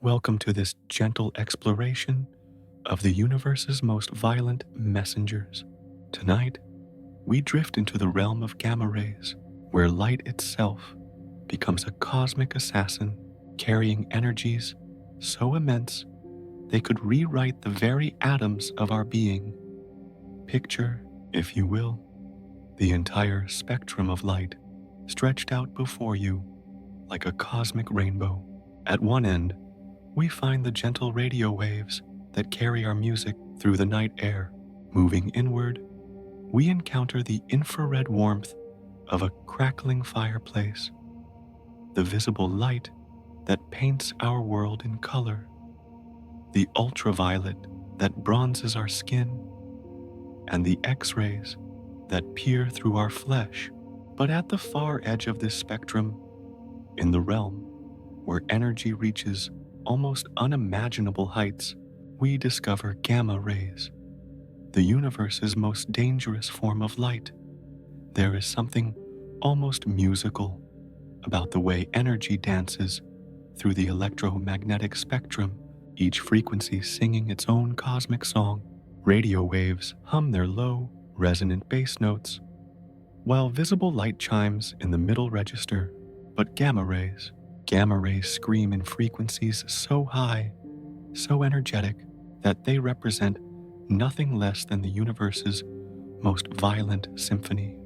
Welcome to this gentle exploration of the universe's most violent messengers. Tonight, we drift into the realm of gamma rays, where light itself becomes a cosmic assassin carrying energies so immense they could rewrite the very atoms of our being. Picture, if you will, the entire spectrum of light stretched out before you like a cosmic rainbow. At one end, we find the gentle radio waves that carry our music through the night air. Moving inward, we encounter the infrared warmth of a crackling fireplace, the visible light that paints our world in color, the ultraviolet that bronzes our skin, and the X-rays that peer through our flesh. But at the far edge of this spectrum, in the realm where energy reaches almost unimaginable heights, we discover gamma rays, the universe's most dangerous form of light. There is something almost musical about the way energy dances through the electromagnetic spectrum, each frequency singing its own cosmic song. Radio waves hum their low, resonant bass notes, while visible light chimes in the middle register. But gamma rays scream in frequencies so high, so energetic, that they represent nothing less than the universe's most violent symphony.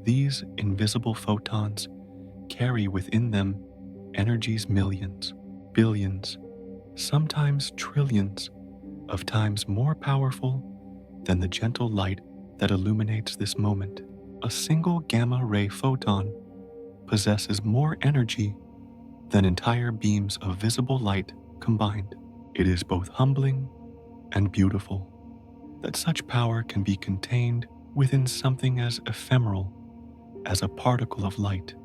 These invisible photons carry within them energy's millions, billions, sometimes trillions of times more powerful than the gentle light that illuminates this moment. A single gamma ray photon possesses more energy than entire beams of visible light combined. It is both humbling and beautiful that such power can be contained within something as ephemeral as a particle of light.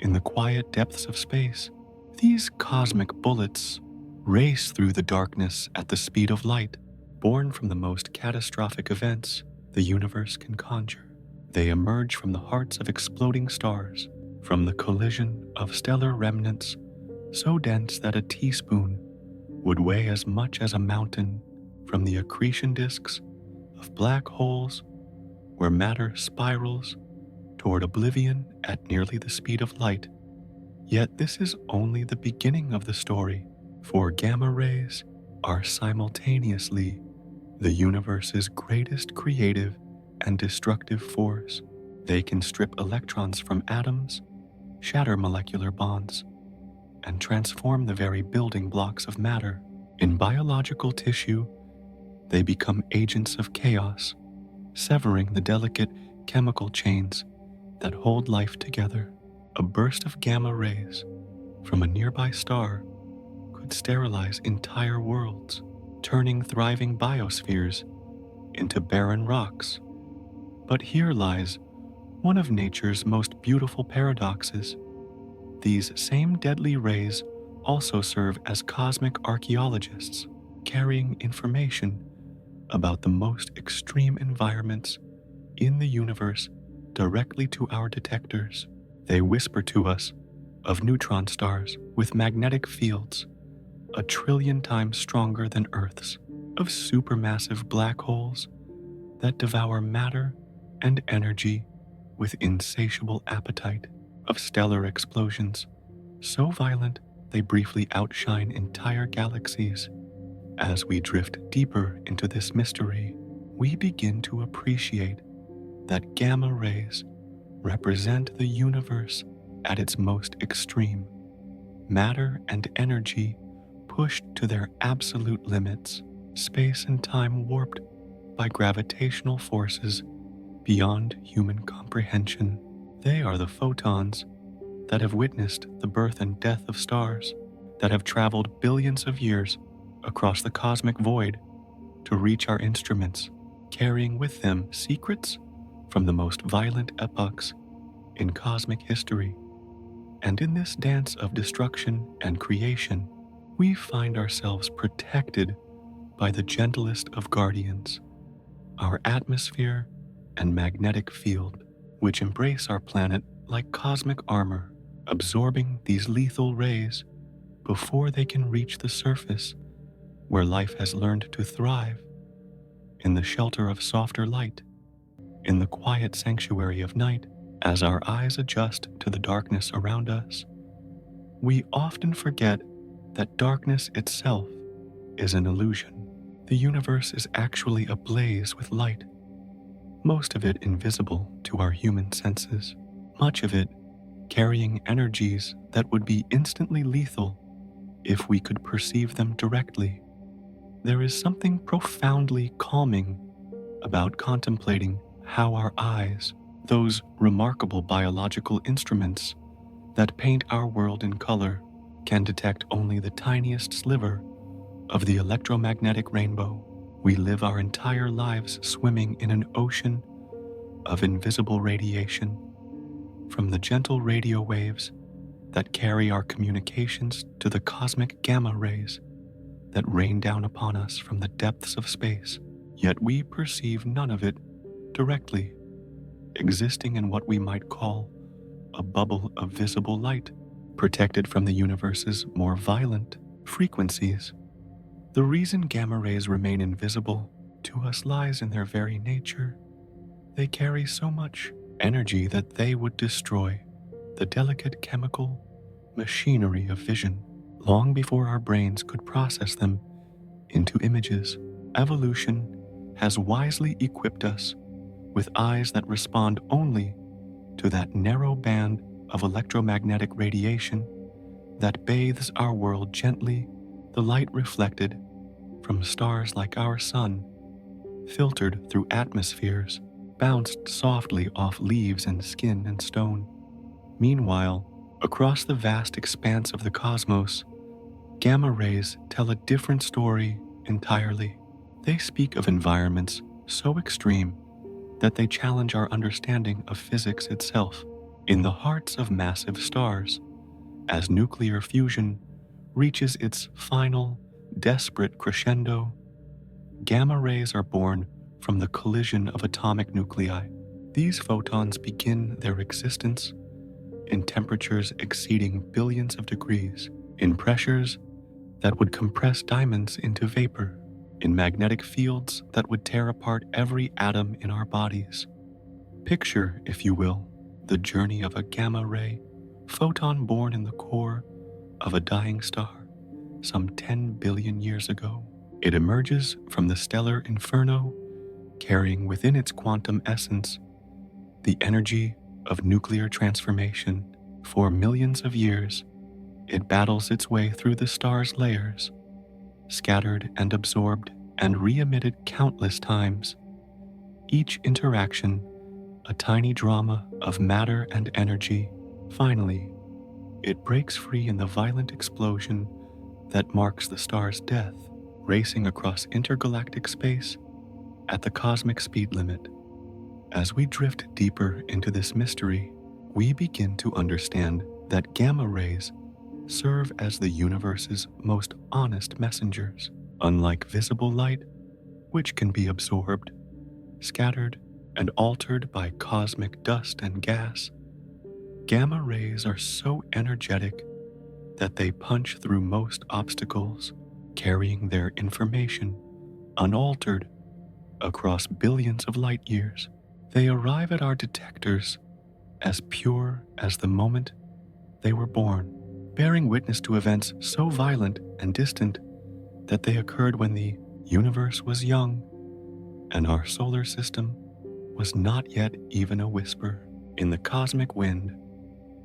In the quiet depths of space, these cosmic bullets race through the darkness at the speed of light, born from the most catastrophic events the universe can conjure. They emerge from the hearts of exploding stars, from the collision of stellar remnants so dense that a teaspoon would weigh as much as a mountain, from the accretion disks of black holes where matter spirals toward oblivion at nearly the speed of light. Yet this is only the beginning of the story, for gamma rays are simultaneously the universe's greatest creative and destructive force. They can strip electrons from atoms, shatter molecular bonds, and transform the very building blocks of matter. In biological tissue, they become agents of chaos, severing the delicate chemical chains that hold life together. A burst of gamma rays from a nearby star could sterilize entire worlds, turning thriving biospheres into barren rocks. But here lies one of nature's most beautiful paradoxes. These same deadly rays also serve as cosmic archaeologists, carrying information about the most extreme environments in the universe directly to our detectors. They whisper to us of neutron stars with magnetic fields 1,000,000,000 times stronger than Earth's, of supermassive black holes that devour matter and energy with insatiable appetite, of stellar explosions so violent they briefly outshine entire galaxies. As we drift deeper into this mystery, we begin to appreciate that gamma rays represent the universe at its most extreme. Matter and energy pushed to their absolute limits, space and time warped by gravitational forces beyond human comprehension. They are the photons that have witnessed the birth and death of stars, that have traveled billions of years across the cosmic void to reach our instruments, carrying with them secrets from the most violent epochs in cosmic history. And in this dance of destruction and creation, we find ourselves protected by the gentlest of guardians, our atmosphere and magnetic field, which embrace our planet like cosmic armor, absorbing these lethal rays before they can reach the surface where life has learned to thrive, in the shelter of softer light, in the quiet sanctuary of night. As our eyes adjust to the darkness around us, we often forget that darkness itself is an illusion. The universe is actually ablaze with light, most of it invisible to our human senses, much of it carrying energies that would be instantly lethal if we could perceive them directly. There is something profoundly calming about contemplating how our eyes, those remarkable biological instruments that paint our world in color, can detect only the tiniest sliver of the electromagnetic rainbow. We live our entire lives swimming in an ocean of invisible radiation, from the gentle radio waves that carry our communications to the cosmic gamma rays that rain down upon us from the depths of space. Yet we perceive none of it directly, existing in what we might call a bubble of visible light, protected from the universe's more violent frequencies. The reason gamma rays remain invisible to us lies in their very nature. They carry so much energy that they would destroy the delicate chemical machinery of vision long before our brains could process them into images. Evolution has wisely equipped us with eyes that respond only to that narrow band of electromagnetic radiation that bathes our world gently. The light reflected from stars like our sun, filtered through atmospheres, bounced softly off leaves and skin and stone. Meanwhile, across the vast expanse of the cosmos, gamma rays tell a different story entirely. They speak of environments so extreme that they challenge our understanding of physics itself. In the hearts of massive stars, as nuclear fusion reaches its final, desperate crescendo, gamma rays are born from the collision of atomic nuclei. These photons begin their existence in temperatures exceeding billions of degrees, in pressures that would compress diamonds into vapor, in magnetic fields that would tear apart every atom in our bodies. Picture, if you will, the journey of a gamma ray photon born in the core of a dying star some 10 billion years ago. It emerges from the stellar inferno, carrying within its quantum essence the energy of nuclear transformation. For millions of years, it battles its way through the star's layers, scattered and absorbed and re-emitted countless times, each interaction a tiny drama of matter and energy. Finally, it breaks free in the violent explosion that marks the star's death, racing across intergalactic space at the cosmic speed limit. As we drift deeper into this mystery, we begin to understand that gamma rays serve as the universe's most honest messengers. Unlike visible light, which can be absorbed, scattered, and altered by cosmic dust and gas, gamma rays are so energetic that they punch through most obstacles, carrying their information unaltered across billions of light years. They arrive at our detectors as pure as the moment they were born, bearing witness to events so violent and distant that they occurred when the universe was young and our solar system was not yet even a whisper. In the cosmic wind,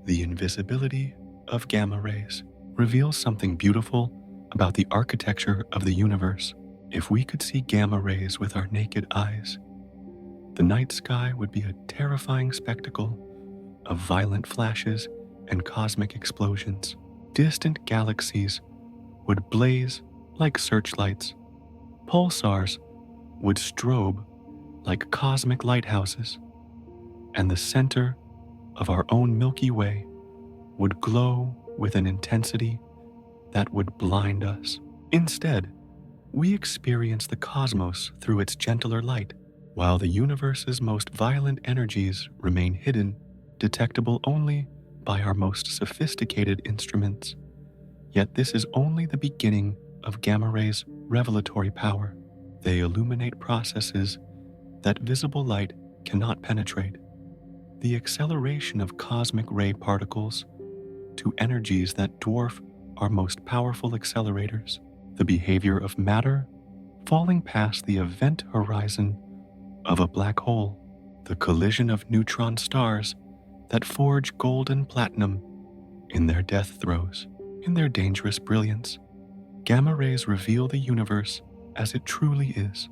the invisibility of gamma rays reveals something beautiful about the architecture of the universe. If we could see gamma rays with our naked eyes, the night sky would be a terrifying spectacle of violent flashes and cosmic explosions. Distant galaxies would blaze like searchlights. Pulsars would strobe like cosmic lighthouses, and the center of our own Milky Way would glow with an intensity that would blind us. Instead, we experience the cosmos through its gentler light, while the universe's most violent energies remain hidden, detectable only by our most sophisticated instruments. Yet this is only the beginning of gamma rays' revelatory power. They illuminate processes that visible light cannot penetrate. The acceleration of cosmic ray particles to energies that dwarf our most powerful accelerators, the behavior of matter falling past the event horizon of a black hole, the collision of neutron stars that forge gold and platinum in their death throes, in their dangerous brilliance. Gamma rays reveal the universe as it truly is,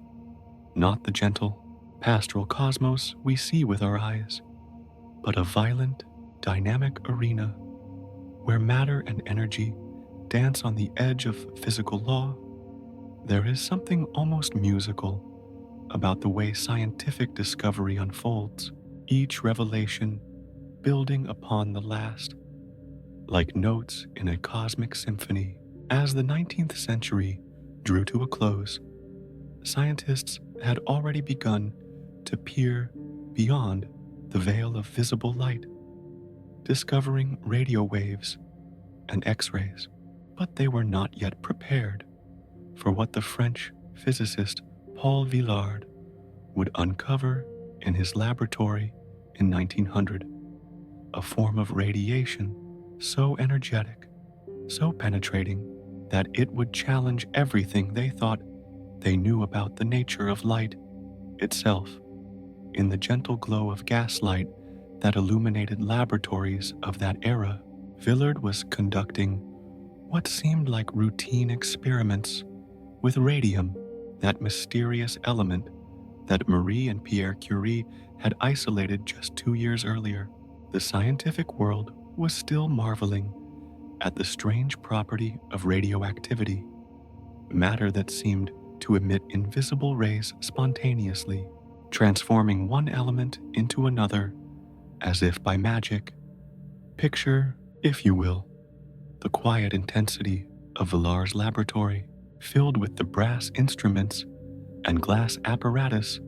not the gentle, pastoral cosmos we see with our eyes, but a violent, dynamic arena where matter and energy dance on the edge of physical law. There is something almost musical about the way scientific discovery unfolds, each revelation building upon the last, like notes in a cosmic symphony. As the 19th century drew to a close, scientists had already begun to peer beyond the veil of visible light, discovering radio waves and X-rays, but they were not yet prepared for what the French physicist Paul Villard would uncover in his laboratory in 1900, a form of radiation so energetic, so penetrating, that it would challenge everything they thought they knew about the nature of light itself. In the gentle glow of gaslight that illuminated laboratories of that era, Villard was conducting what seemed like routine experiments with radium, that mysterious element that Marie and Pierre Curie had isolated just 2 years earlier. The scientific world was still marveling at the strange property of radioactivity, matter that seemed to emit invisible rays spontaneously, transforming one element into another as if by magic. Picture, if you will, the quiet intensity of Villard's laboratory, filled with the brass instruments and glass apparatus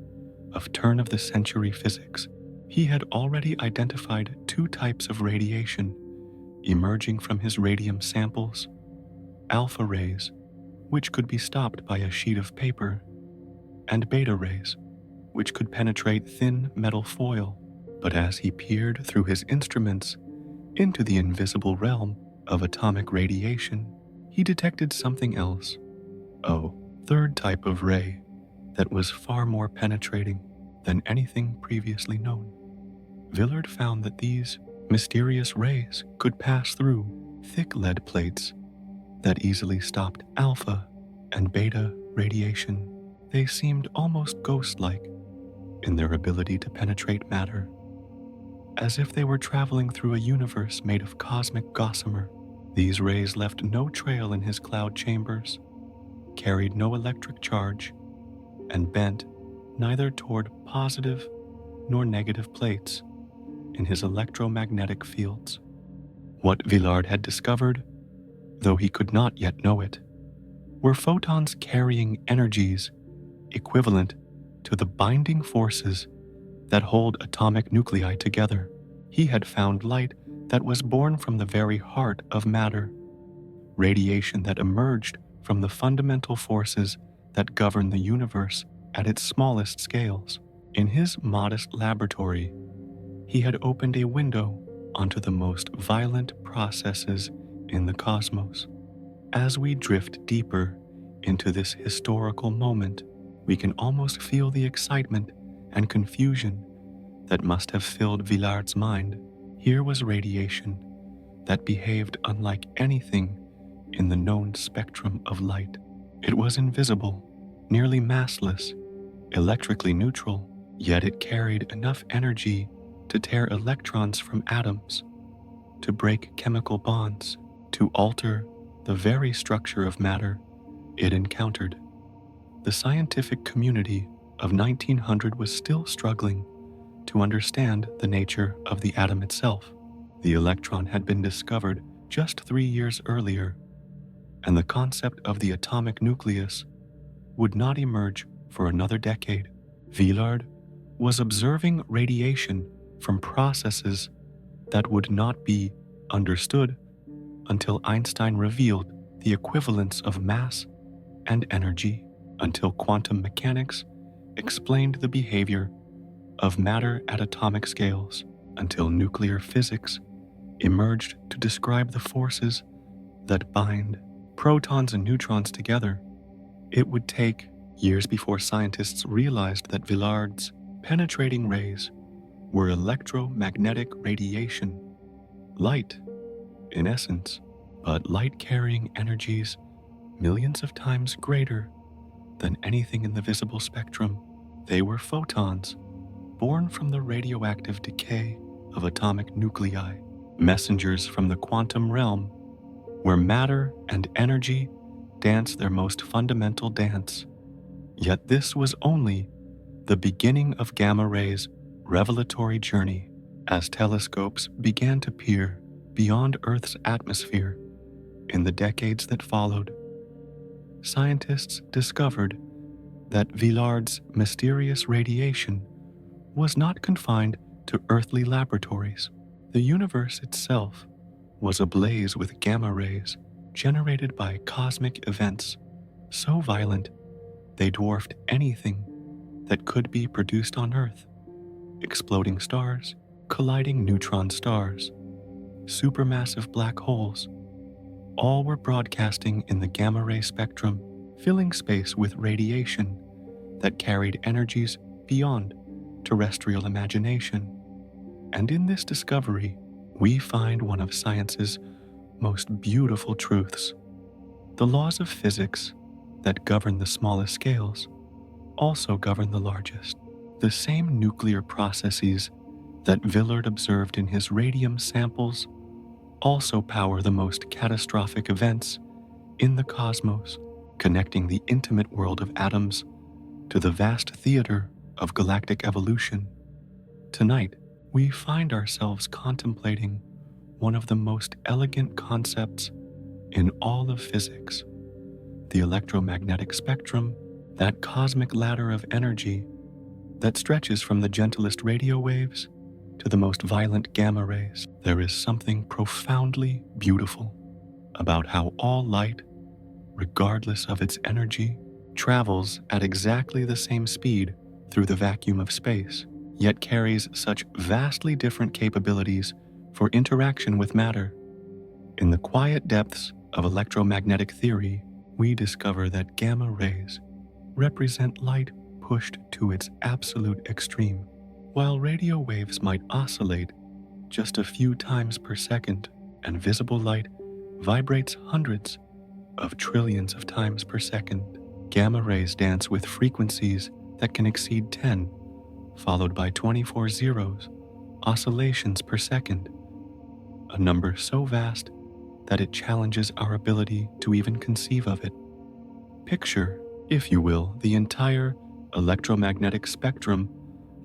of turn-of-the-century physics. He had already identified 2 types of radiation emerging from his radium samples: alpha rays, which could be stopped by a sheet of paper, and beta rays, which could penetrate thin metal foil. But as he peered through his instruments into the invisible realm of atomic radiation, he detected something else. A third type of ray that was far more penetrating than anything previously known. Villard found that these mysterious rays could pass through thick lead plates that easily stopped alpha and beta radiation. They seemed almost ghost-like in their ability to penetrate matter, as if they were traveling through a universe made of cosmic gossamer. These rays left no trail in his cloud chambers, carried no electric charge, and bent neither toward positive nor negative plates in his electromagnetic fields. What Villard had discovered, though he could not yet know it, were photons carrying energies equivalent to the binding forces that hold atomic nuclei together. He had found light that was born from the very heart of matter, radiation that emerged from the fundamental forces that govern the universe at its smallest scales. In his modest laboratory, he had opened a window onto the most violent processes in the cosmos. As we drift deeper into this historical moment, we can almost feel the excitement and confusion that must have filled Villard's mind. Here was radiation that behaved unlike anything in the known spectrum of light. It was invisible, nearly massless, electrically neutral, yet it carried enough energy to tear electrons from atoms, to break chemical bonds, to alter the very structure of matter it encountered. The scientific community of 1900 was still struggling to understand the nature of the atom itself. The electron had been discovered just 3 years earlier, and the concept of the atomic nucleus would not emerge for another decade. Villard was observing radiation from processes that would not be understood until Einstein revealed the equivalence of mass and energy, until quantum mechanics explained the behavior of matter at atomic scales, until nuclear physics emerged to describe the forces that bind protons and neutrons together. It would take years before scientists realized that Villard's penetrating rays were electromagnetic radiation, light, in essence, but light-carrying energies millions of times greater than anything in the visible spectrum. They were photons, born from the radioactive decay of atomic nuclei, messengers from the quantum realm, where matter and energy dance their most fundamental dance. Yet this was only the beginning of gamma rays' revelatory journey. As telescopes began to peer beyond Earth's atmosphere in the decades that followed, scientists discovered that Villard's mysterious radiation was not confined to earthly laboratories. The universe itself was ablaze with gamma rays generated by cosmic events so violent they dwarfed anything that could be produced on Earth. Exploding stars, colliding neutron stars, supermassive black holes, all were broadcasting in the gamma ray spectrum, filling space with radiation that carried energies beyond terrestrial imagination. And in this discovery, we find one of science's most beautiful truths. The laws of physics that govern the smallest scales also govern the largest. The same nuclear processes that Villard observed in his radium samples also power the most catastrophic events in the cosmos, connecting the intimate world of atoms to the vast theater of galactic evolution. Tonight, we find ourselves contemplating one of the most elegant concepts in all of physics: the electromagnetic spectrum, that cosmic ladder of energy that stretches from the gentlest radio waves to the most violent gamma rays. There is something profoundly beautiful about how all light, regardless of its energy, travels at exactly the same speed through the vacuum of space, yet carries such vastly different capabilities for interaction with matter. In the quiet depths of electromagnetic theory, we discover that gamma rays represent light pushed to its absolute extreme. While radio waves might oscillate just a few times per second, and visible light vibrates hundreds of trillions of times per second, gamma rays dance with frequencies that can exceed 10, followed by 24 zeros, oscillations per second, a number so vast that it challenges our ability to even conceive of it. Picture, if you will, the entire electromagnetic spectrum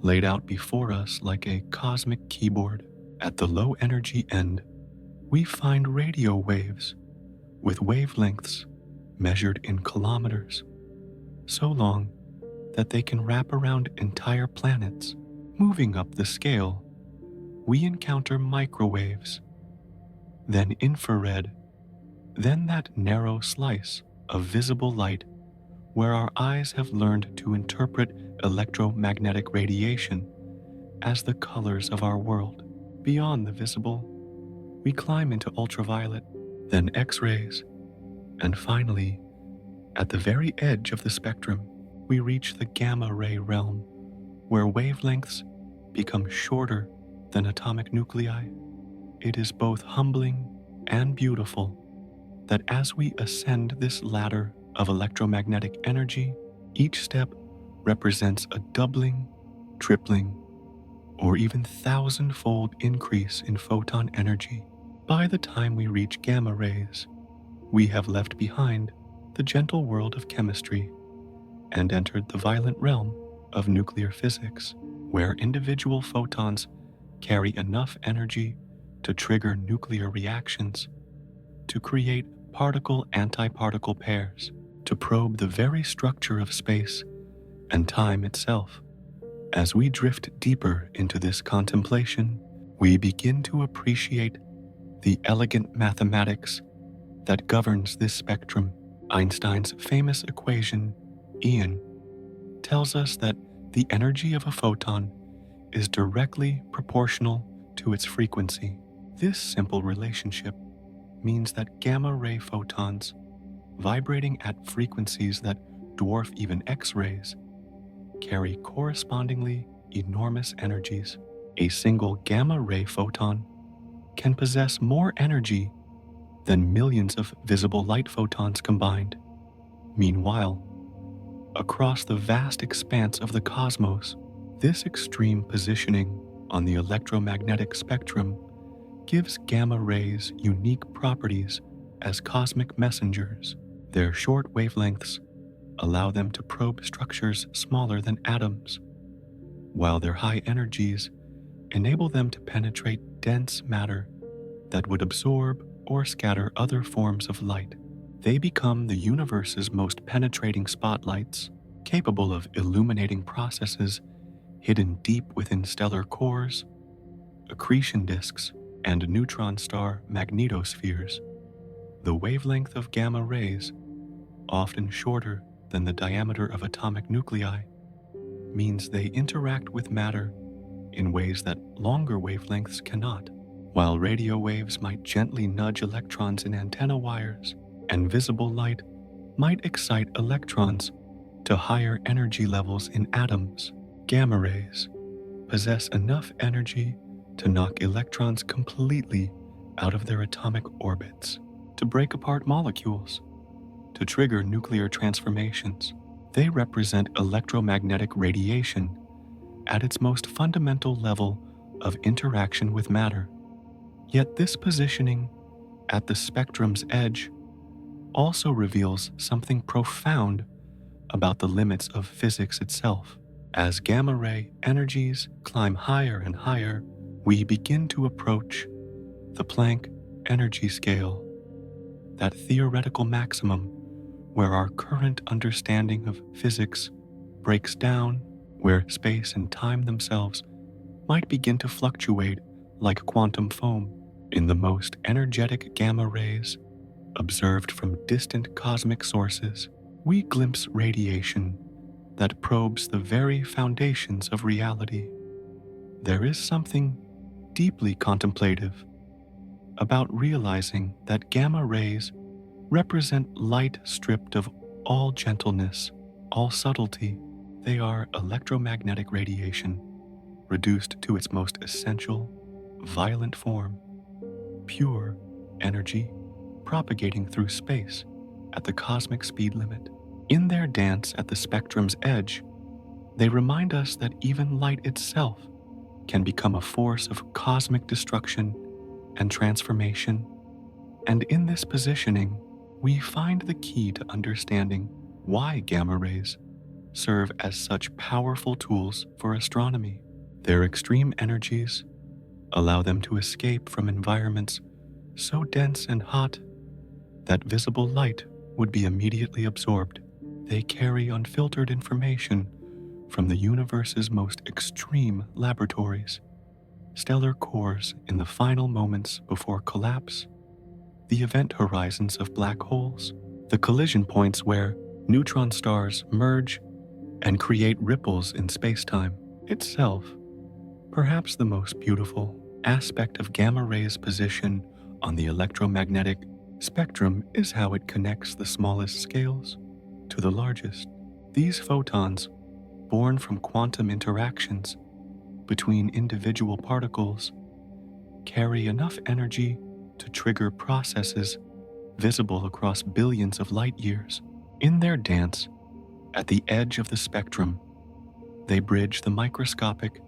laid out before us like a cosmic keyboard. At the low energy end, we find radio waves with wavelengths measured in kilometers, so long that they can wrap around entire planets. Moving up the scale, we encounter microwaves, then infrared, then that narrow slice of visible light where our eyes have learned to interpret electromagnetic radiation as the colors of our world. Beyond the visible, we climb into ultraviolet, then X-rays, and finally, at the very edge of the spectrum, we reach the gamma ray realm, where wavelengths become shorter than atomic nuclei. It is both humbling and beautiful that as we ascend this ladder of electromagnetic energy, each step represents a doubling, tripling, or even thousand-fold increase in photon energy. By the time we reach gamma rays, we have left behind the gentle world of chemistry and entered the violent realm of nuclear physics, where individual photons carry enough energy to trigger nuclear reactions, to create particle-antiparticle pairs, to probe the very structure of space and time itself. As we drift deeper into this contemplation, we begin to appreciate the elegant mathematics that governs this spectrum. Einstein's famous equation, E, tells us that the energy of a photon is directly proportional to its frequency. This simple relationship means that gamma-ray photons, vibrating at frequencies that dwarf even X-rays, carry correspondingly enormous energies. A single gamma-ray photon can possess more energy than millions of visible light photons combined. Meanwhile, across the vast expanse of the cosmos, this extreme positioning on the electromagnetic spectrum gives gamma rays unique properties as cosmic messengers. Their short wavelengths allow them to probe structures smaller than atoms, while their high energies enable them to penetrate dense matter that would absorb or scatter other forms of light. They become the universe's most penetrating spotlights, capable of illuminating processes hidden deep within stellar cores, accretion disks, and neutron star magnetospheres. The wavelength of gamma rays, often shorter than the diameter of atomic nuclei, means they interact with matter in ways that longer wavelengths cannot. While radio waves might gently nudge electrons in antenna wires, and visible light might excite electrons to higher energy levels in atoms, gamma rays possess enough energy to knock electrons completely out of their atomic orbits, to break apart molecules, to trigger nuclear transformations. They represent electromagnetic radiation at its most fundamental level of interaction with matter. Yet this positioning at the spectrum's edge also reveals something profound about the limits of physics itself. As gamma-ray energies climb higher and higher, we begin to approach the Planck energy scale, that theoretical maximum where our current understanding of physics breaks down, where space and time themselves might begin to fluctuate like quantum foam. In the most energetic gamma rays observed from distant cosmic sources, we glimpse radiation that probes the very foundations of reality. There is something deeply contemplative about realizing that gamma rays represent light stripped of all gentleness, all subtlety. They are electromagnetic radiation, reduced to its most essential, violent form, pure energy propagating through space at the cosmic speed limit. In their dance at the spectrum's edge, they remind us that even light itself can become a force of cosmic destruction and transformation. And in this positioning, we find the key to understanding why gamma rays serve as such powerful tools for astronomy. Their extreme energies allow them to escape from environments so dense and hot that visible light would be immediately absorbed. They carry unfiltered information from the universe's most extreme laboratories, stellar cores in the final moments before collapse, the event horizons of black holes, the collision points where neutron stars merge and create ripples in spacetime itself. Perhaps the most beautiful aspect of gamma rays' position on the electromagnetic spectrum is how it connects the smallest scales to the largest. These photons, born from quantum interactions between individual particles, carry enough energy to trigger processes visible across billions of light years. In their dance at the edge of the spectrum, they bridge the microscopic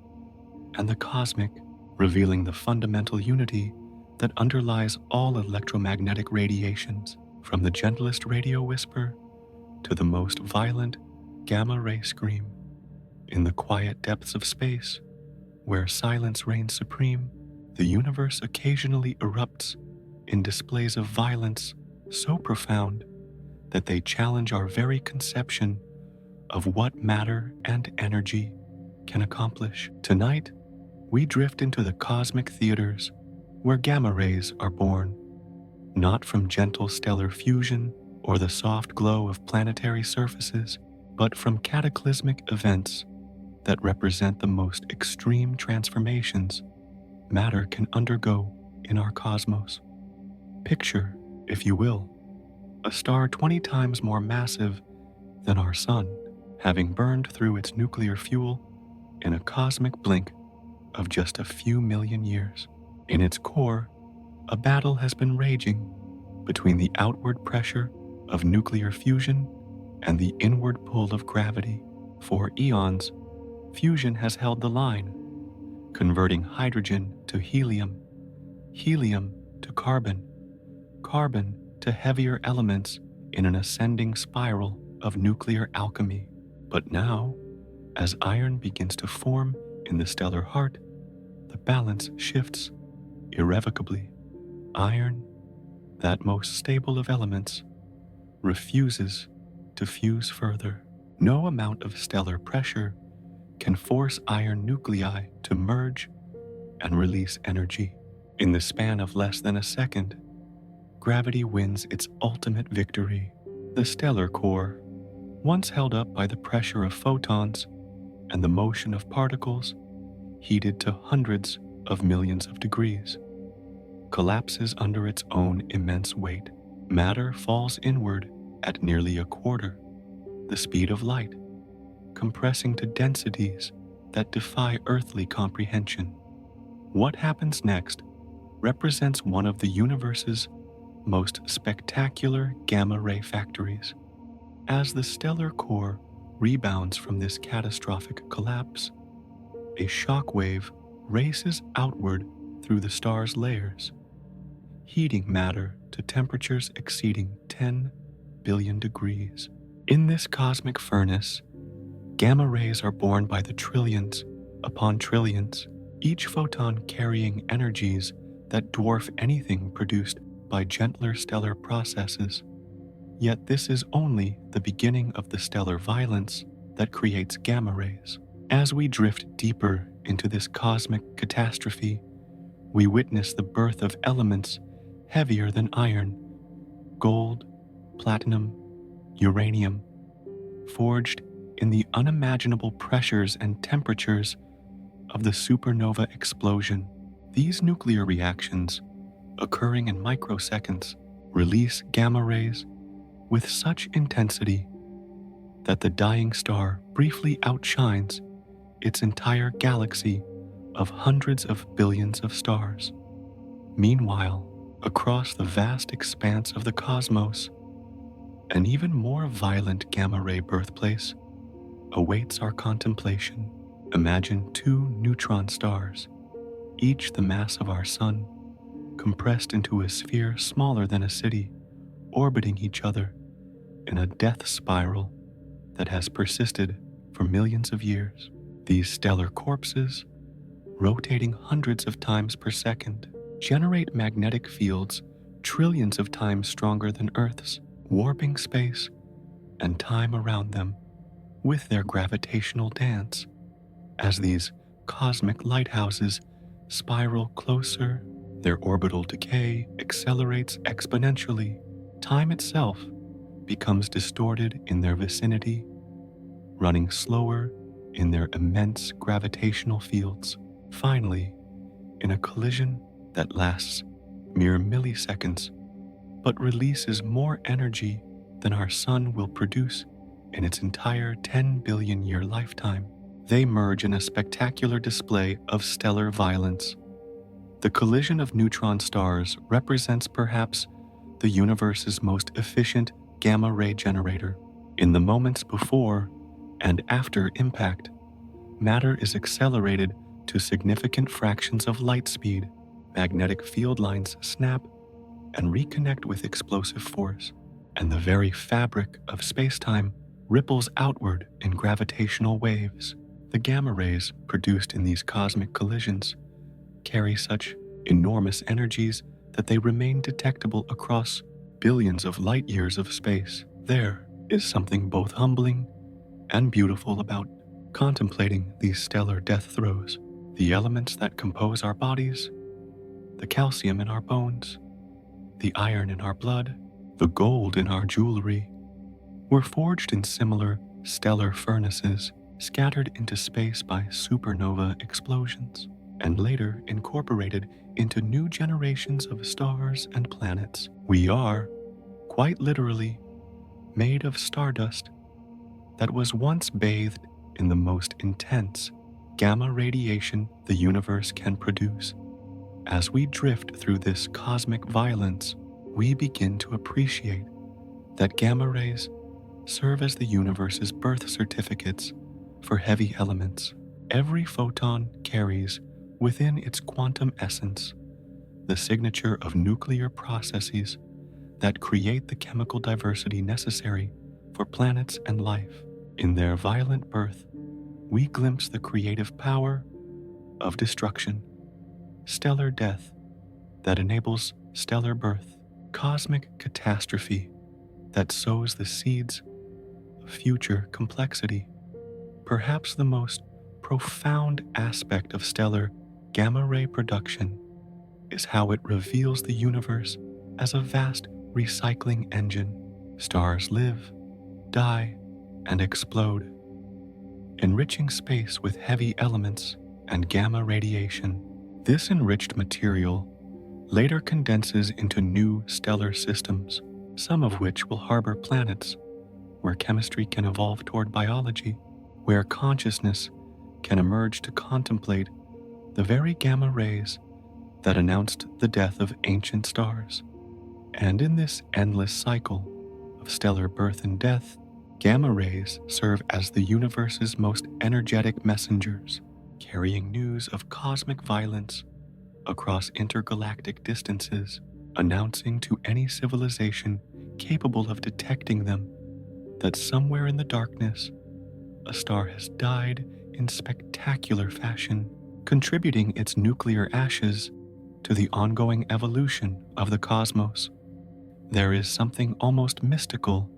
and the cosmic, revealing the fundamental unity that underlies all electromagnetic radiations, from the gentlest radio whisper to the most violent gamma-ray scream. In the quiet depths of space, where silence reigns supreme, the universe occasionally erupts in displays of violence so profound that they challenge our very conception of what matter and energy can accomplish. Tonight, we drift into the cosmic theaters where gamma rays are born, not from gentle stellar fusion or the soft glow of planetary surfaces, but from cataclysmic events that represent the most extreme transformations matter can undergo in our cosmos. Picture, if you will, a star 20 times more massive than our Sun, having burned through its nuclear fuel in a cosmic blink of just a few million years. In its core, a battle has been raging between the outward pressure of nuclear fusion and the inward pull of gravity. For eons, fusion has held the line, converting hydrogen to helium, helium to carbon, carbon to heavier elements in an ascending spiral of nuclear alchemy. But now, as iron begins to form in the stellar heart, the balance shifts irrevocably. Iron, that most stable of elements, refuses to fuse further. No amount of stellar pressure can force iron nuclei to merge and release energy. In the span of less than a second, gravity wins its ultimate victory. The stellar core, once held up by the pressure of photons and the motion of particles, heated to hundreds of millions of degrees, collapses under its own immense weight. Matter falls inward at nearly a quarter the speed of light, compressing to densities that defy earthly comprehension. What happens next represents one of the universe's most spectacular gamma-ray factories. As the stellar core rebounds from this catastrophic collapse, a shock wave races outward through the star's layers, heating matter to temperatures exceeding 10 billion degrees. In this cosmic furnace, gamma rays are born by the trillions upon trillions, each photon carrying energies that dwarf anything produced by gentler stellar processes. Yet this is only the beginning of the stellar violence that creates gamma rays. As we drift deeper into this cosmic catastrophe, we witness the birth of elements heavier than iron: gold, platinum, uranium, forged in the unimaginable pressures and temperatures of the supernova explosion. These nuclear reactions, occurring in microseconds, release gamma rays with such intensity that the dying star briefly outshines its entire galaxy of hundreds of billions of stars. Meanwhile, across the vast expanse of the cosmos, an even more violent gamma-ray birthplace awaits our contemplation. Imagine two neutron stars, each the mass of our Sun, compressed into a sphere smaller than a city, orbiting each other in a death spiral that has persisted for millions of years. These stellar corpses, rotating hundreds of times per second, generate magnetic fields trillions of times stronger than Earth's, warping space and time around them with their gravitational dance. As these cosmic lighthouses spiral closer, their orbital decay accelerates exponentially. Time itself becomes distorted in their vicinity, running slower in their immense gravitational fields. Finally, in a collision that lasts mere milliseconds, but releases more energy than our Sun will produce in its entire 10 billion year lifetime, they merge in a spectacular display of stellar violence. The collision of neutron stars represents perhaps the universe's most efficient gamma-ray generator. In the moments before and after impact, matter is accelerated to significant fractions of light speed. Magnetic field lines snap and reconnect with explosive force, and the very fabric of space-time ripples outward in gravitational waves. The gamma rays produced in these cosmic collisions carry such enormous energies that they remain detectable across billions of light years of space. There is something both humbling and beautiful about contemplating these stellar death throes. The elements that compose our bodies, the calcium in our bones, the iron in our blood, the gold in our jewelry, were forged in similar stellar furnaces scattered into space by supernova explosions, and later incorporated into new generations of stars and planets. We are, quite literally, made of stardust that was once bathed in the most intense gamma radiation the universe can produce. As we drift through this cosmic violence, we begin to appreciate that gamma rays serve as the universe's birth certificates for heavy elements. Every photon carries within its quantum essence the signature of nuclear processes that create the chemical diversity necessary for planets and life. In their violent birth, we glimpse the creative power of destruction, stellar death that enables stellar birth, cosmic catastrophe that sows the seeds of future complexity. Perhaps the most profound aspect of stellar gamma ray production is how it reveals the universe as a vast recycling engine. Stars live, die, and explode, enriching space with heavy elements and gamma radiation. This enriched material later condenses into new stellar systems, some of which will harbor planets where chemistry can evolve toward biology, where consciousness can emerge to contemplate the very gamma rays that announced the death of ancient stars. And in this endless cycle of stellar birth and death, gamma rays serve as the universe's most energetic messengers, carrying news of cosmic violence across intergalactic distances, announcing to any civilization capable of detecting them that somewhere in the darkness, a star has died in spectacular fashion, contributing its nuclear ashes to the ongoing evolution of the cosmos. There is something almost mystical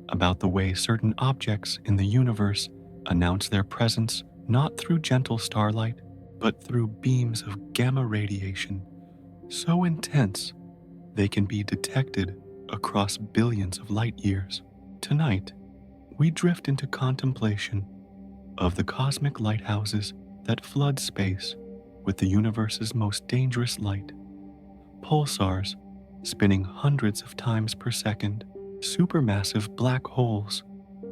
about the way certain objects in the universe announce their presence not through gentle starlight, but through beams of gamma radiation so intense they can be detected across billions of light years. Tonight, we drift into contemplation of the cosmic lighthouses that flood space with the universe's most dangerous light. Pulsars spinning hundreds of times per second, supermassive black holes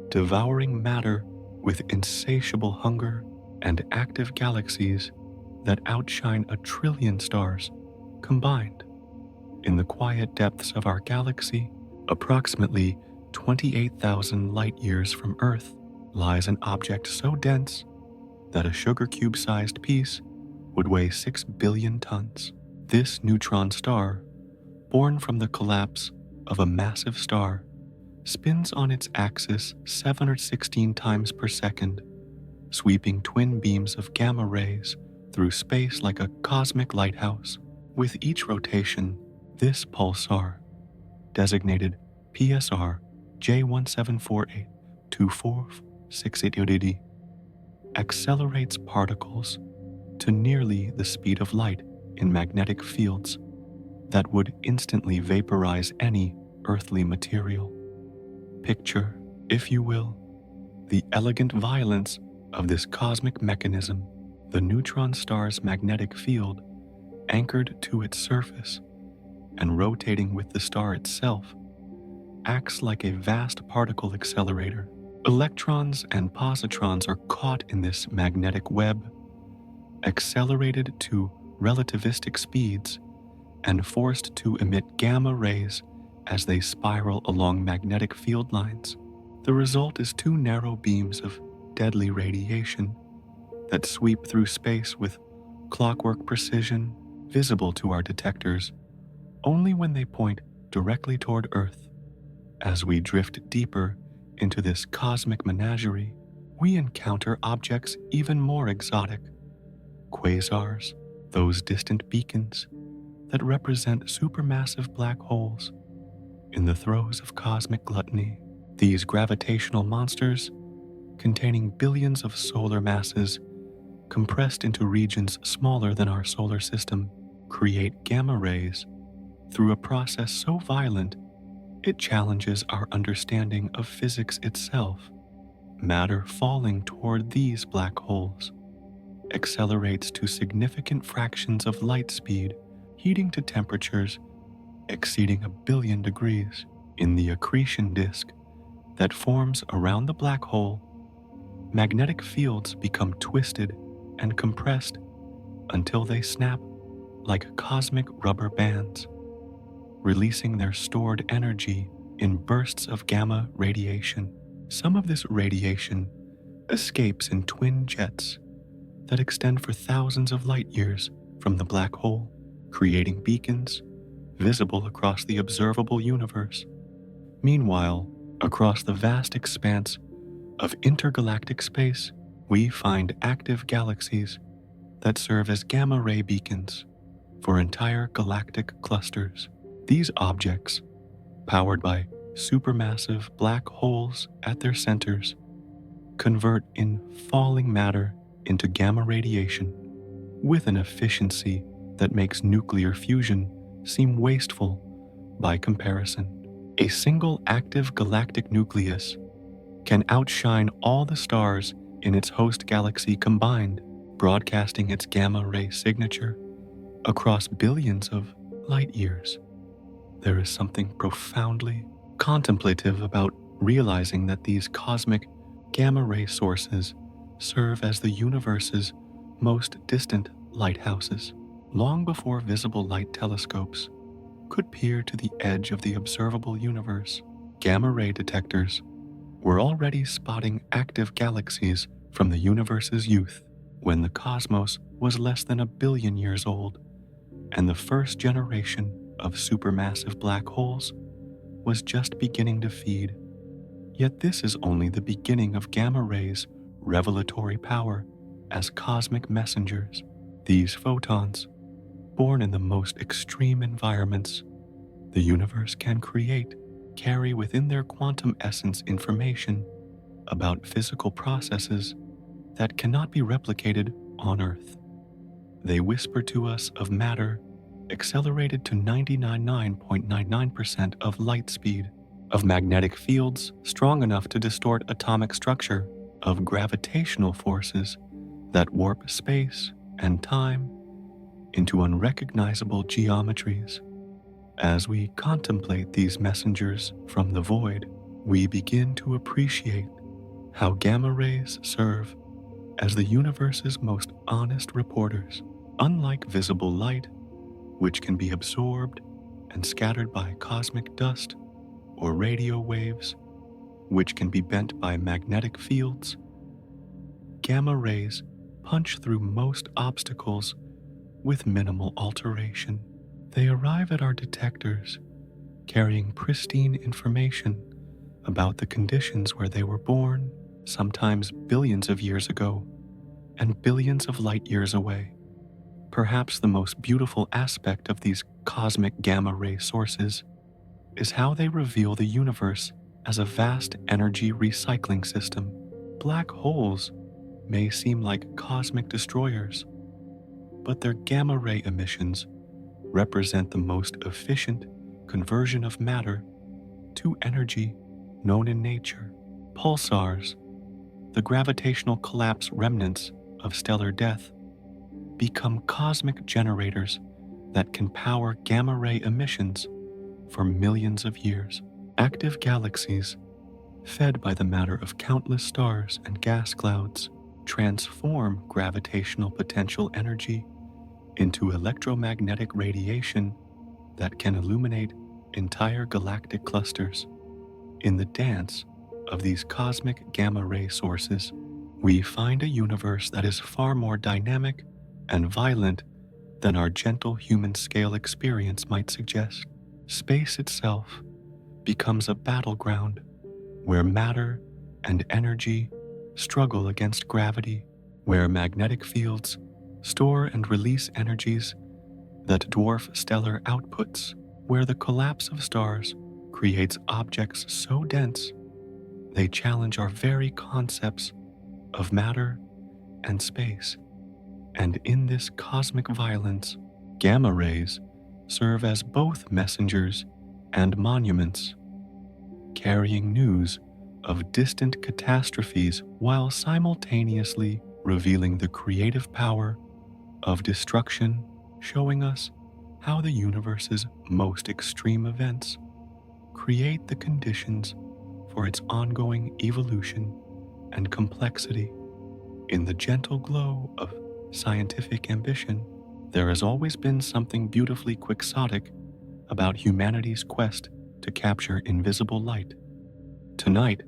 devouring matter with insatiable hunger, and active galaxies that outshine 1 trillion stars combined. In the quiet depths of our galaxy, approximately 28,000 light-years from Earth, lies an object so dense that a sugar cube-sized piece would weigh 6 billion tons. This neutron star, born from the collapse of a massive star, spins on its axis 716 times per second, sweeping twin beams of gamma rays through space like a cosmic lighthouse. With each rotation, this pulsar, designated PSR J17482468, accelerates particles to nearly the speed of light in magnetic fields that would instantly vaporize any earthly material. Picture, if you will, the elegant violence of this cosmic mechanism. The neutron star's magnetic field, anchored to its surface and rotating with the star itself, acts like a vast particle accelerator. Electrons and positrons are caught in this magnetic web, accelerated to relativistic speeds, and forced to emit gamma rays as they spiral along magnetic field lines. The result is two narrow beams of deadly radiation that sweep through space with clockwork precision, visible to our detectors only when they point directly toward Earth. As we drift deeper into this cosmic menagerie, we encounter objects even more exotic. Quasars, those distant beacons that represent supermassive black holes in the throes of cosmic gluttony. These gravitational monsters, containing billions of solar masses compressed into regions smaller than our solar system, create gamma rays through a process so violent it challenges our understanding of physics itself. Matter falling toward these black holes accelerates to significant fractions of light speed, heating to temperatures exceeding 1 billion degrees. In the accretion disk that forms around the black hole, magnetic fields become twisted and compressed until they snap like cosmic rubber bands, releasing their stored energy in bursts of gamma radiation. Some of this radiation escapes in twin jets that extend for thousands of light years from the black hole, creating beacons visible across the observable universe. Meanwhile, across the vast expanse of intergalactic space, we find active galaxies that serve as gamma ray beacons for entire galactic clusters. These objects, powered by supermassive black holes at their centers, convert in falling matter into gamma radiation with an efficiency that makes nuclear fusion seem wasteful by comparison. A single active galactic nucleus can outshine all the stars in its host galaxy combined, broadcasting its gamma ray signature across billions of light years. There is something profoundly contemplative about realizing that these cosmic gamma ray sources serve as the universe's most distant lighthouses. Long before visible light telescopes could peer to the edge of the observable universe, gamma ray detectors were already spotting active galaxies from the universe's youth, when the cosmos was less than 1 billion years old, and the first generation of supermassive black holes was just beginning to feed. Yet this is only the beginning of gamma rays' revelatory power as cosmic messengers. These photons, born in the most extreme environments the universe can create, carry within their quantum essence information about physical processes that cannot be replicated on Earth. They whisper to us of matter accelerated to 99.99% of light speed, of magnetic fields strong enough to distort atomic structure, of gravitational forces that warp space and time into unrecognizable geometries. As we contemplate these messengers from the void, we begin to appreciate how gamma rays serve as the universe's most honest reporters. Unlike visible light, which can be absorbed and scattered by cosmic dust, or radio waves, which can be bent by magnetic fields, gamma rays punch through most obstacles with minimal alteration. They arrive at our detectors, carrying pristine information about the conditions where they were born, sometimes billions of years ago, and billions of light years away. Perhaps the most beautiful aspect of these cosmic gamma ray sources is how they reveal the universe as a vast energy recycling system. Black holes may seem like cosmic destroyers, but their gamma ray emissions represent the most efficient conversion of matter to energy known in nature. Pulsars, the gravitational collapse remnants of stellar death, become cosmic generators that can power gamma ray emissions for millions of years. Active galaxies, fed by the matter of countless stars and gas clouds, transform gravitational potential energy into electromagnetic radiation that can illuminate entire galactic clusters. In the dance of these cosmic gamma ray sources, we find a universe that is far more dynamic and violent than our gentle human-scale experience might suggest. Space itself becomes a battleground where matter and energy struggle against gravity, where magnetic fields store and release energies that dwarf stellar outputs, where the collapse of stars creates objects so dense they challenge our very concepts of matter and space. And in this cosmic violence, Gamma rays serve as both messengers and monuments, carrying news of distant catastrophes while simultaneously revealing the creative power of destruction, showing us how the universe's most extreme events create the conditions for its ongoing evolution and complexity. In the gentle glow of scientific ambition, there has always been something beautifully quixotic about humanity's quest to capture invisible light. Tonight,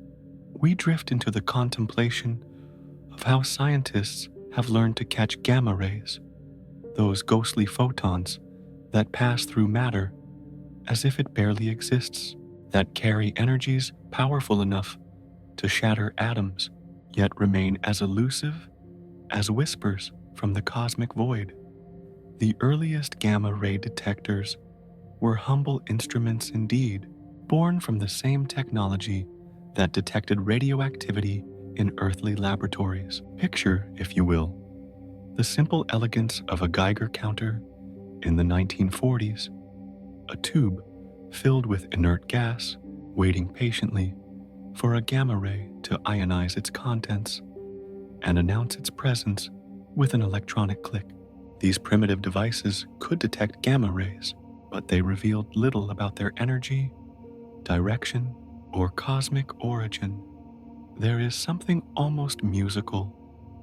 we drift into the contemplation of how scientists have learned to catch gamma rays, those ghostly photons that pass through matter as if it barely exists, that carry energies powerful enough to shatter atoms, yet remain as elusive as whispers from the cosmic void. The earliest gamma ray detectors were humble instruments indeed, born from the same technology that detected radioactivity in earthly laboratories. Picture, if you will, the simple elegance of a Geiger counter in the 1940s, a tube filled with inert gas, waiting patiently for a gamma ray to ionize its contents and announce its presence with an electronic click. These primitive devices could detect gamma rays, but they revealed little about their energy, direction, or cosmic origin. There is something almost musical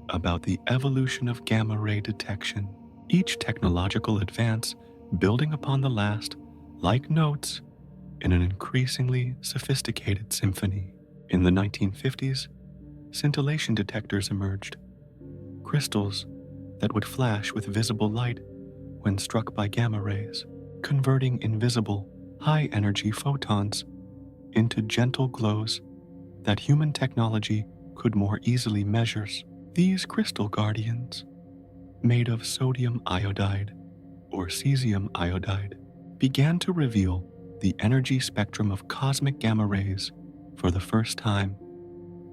about the evolution of gamma ray detection, each technological advance building upon the last like notes in an increasingly sophisticated symphony. In the 1950s, scintillation detectors emerged, crystals that would flash with visible light when struck by gamma rays, converting invisible, high-energy photons into gentle glows that human technology could more easily measure. These crystal guardians, made of sodium iodide or cesium iodide, began to reveal the energy spectrum of cosmic gamma rays for the first time.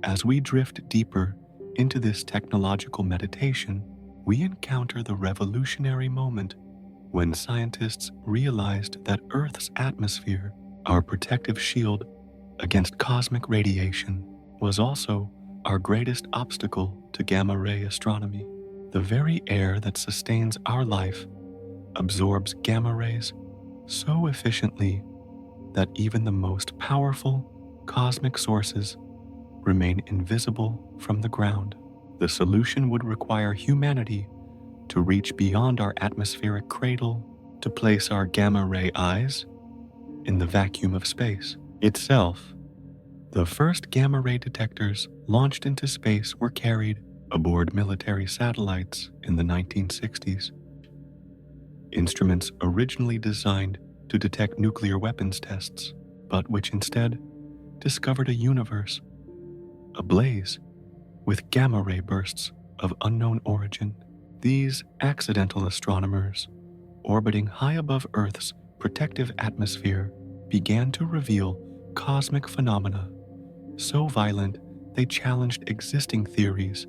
As we drift deeper into this technological meditation, we encounter the revolutionary moment when scientists realized that Earth's atmosphere, our protective shield against cosmic radiation, was also our greatest obstacle to gamma ray astronomy. The very air that sustains our life absorbs gamma rays so efficiently that even the most powerful cosmic sources remain invisible from the ground. The solution would require humanity to reach beyond our atmospheric cradle to place our gamma ray eyes in the vacuum of space itself. The first gamma ray detectors launched into space were carried aboard military satellites in the 1960s. Instruments originally designed to detect nuclear weapons tests, but which instead discovered a universe ablaze with gamma ray bursts of unknown origin. These accidental astronomers, orbiting high above Earth's protective atmosphere, began to reveal cosmic phenomena so violent they challenged existing theories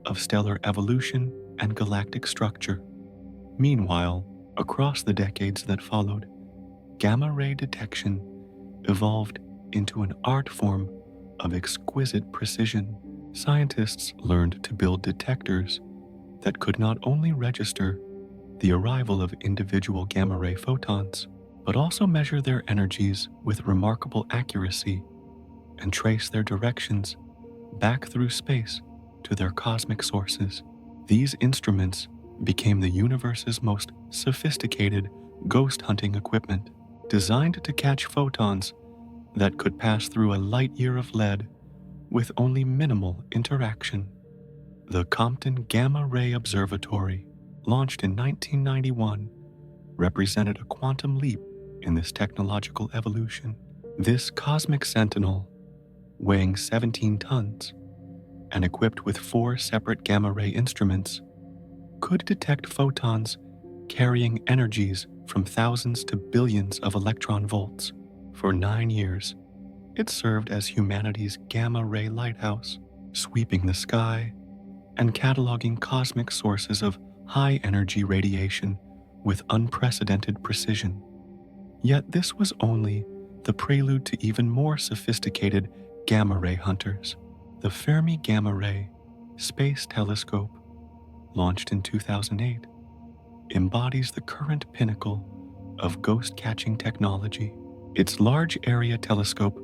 of stellar evolution and galactic structure. Meanwhile, across the decades that followed, gamma ray detection evolved into an art form of exquisite precision. Scientists learned to build detectors that could not only register the arrival of individual gamma ray photons, but also measure their energies with remarkable accuracy and trace their directions back through space to their cosmic sources. These instruments became the universe's most sophisticated ghost hunting equipment, designed to catch photons that could pass through a light year of lead with only minimal interaction. The Compton Gamma Ray Observatory, launched in 1991, represented a quantum leap in this technological evolution. This cosmic sentinel, weighing 17 tons and equipped with 4 separate gamma ray instruments, could detect photons carrying energies from thousands to billions of electron volts. For 9 years, it served as humanity's gamma ray lighthouse, sweeping the sky and cataloging cosmic sources of high-energy radiation with unprecedented precision. Yet this was only the prelude to even more sophisticated gamma-ray hunters. The Fermi Gamma Ray Space Telescope, launched in 2008, embodies the current pinnacle of ghost-catching technology. Its large area telescope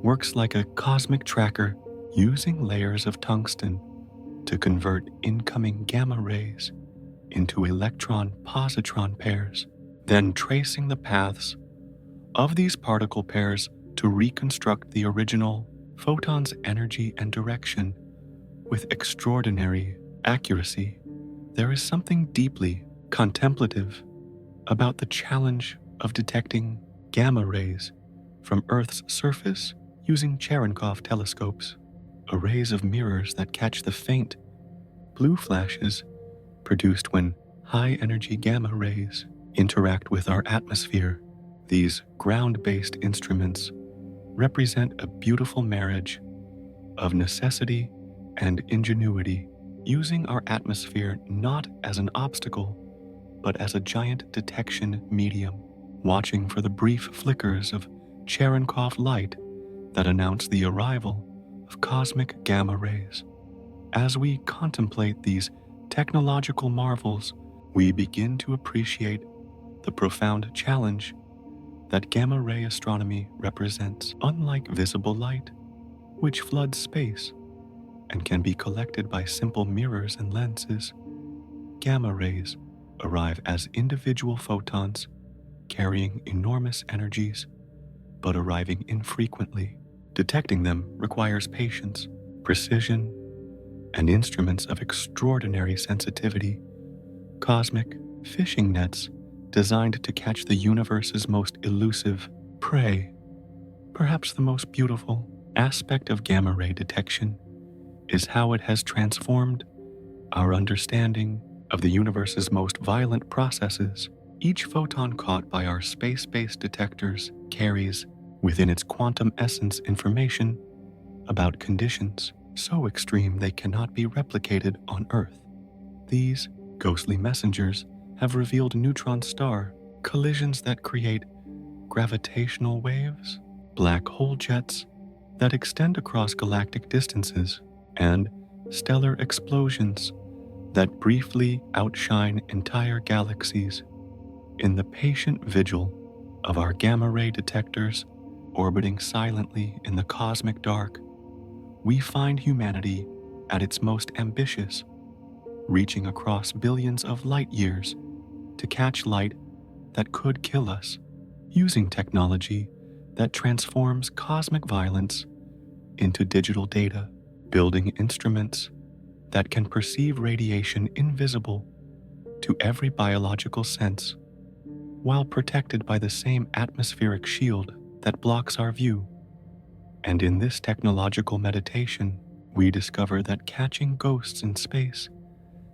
works like a cosmic tracker, using layers of tungsten to convert incoming gamma rays into electron-positron pairs, then tracing the paths of these particle pairs to reconstruct the original photon's energy and direction with extraordinary accuracy. There is something deeply contemplative about the challenge of detecting gamma rays from Earth's surface using Cherenkov telescopes, arrays of mirrors that catch the faint blue flashes produced when high-energy gamma rays interact with our atmosphere. These ground-based instruments represent a beautiful marriage of necessity and ingenuity, using our atmosphere not as an obstacle, but as a giant detection medium, watching for the brief flickers of Cherenkov light that announce the arrival of cosmic gamma rays. As we contemplate these technological marvels, we begin to appreciate the profound challenge that gamma ray astronomy represents. Unlike visible light, which floods space and can be collected by simple mirrors and lenses, gamma rays arrive as individual photons carrying enormous energies, but arriving infrequently. Detecting them requires patience, precision, and instruments of extraordinary sensitivity. Cosmic fishing nets designed to catch the universe's most elusive prey. Perhaps the most beautiful aspect of gamma ray detection is how it has transformed our understanding of the universe's most violent processes. Each photon caught by our space-based detectors carries within its quantum essence information about conditions so extreme they cannot be replicated on Earth. These ghostly messengers have revealed neutron star collisions that create gravitational waves, black hole jets that extend across galactic distances, and stellar explosions that briefly outshine entire galaxies. In the patient vigil of our gamma-ray detectors orbiting silently in the cosmic dark, we find humanity at its most ambitious, reaching across billions of light years to catch light that could kill us, using technology that transforms cosmic violence into digital data, building instruments that can perceive radiation invisible to every biological sense, while protected by the same atmospheric shield that blocks our view. And in this technological meditation, we discover that catching ghosts in space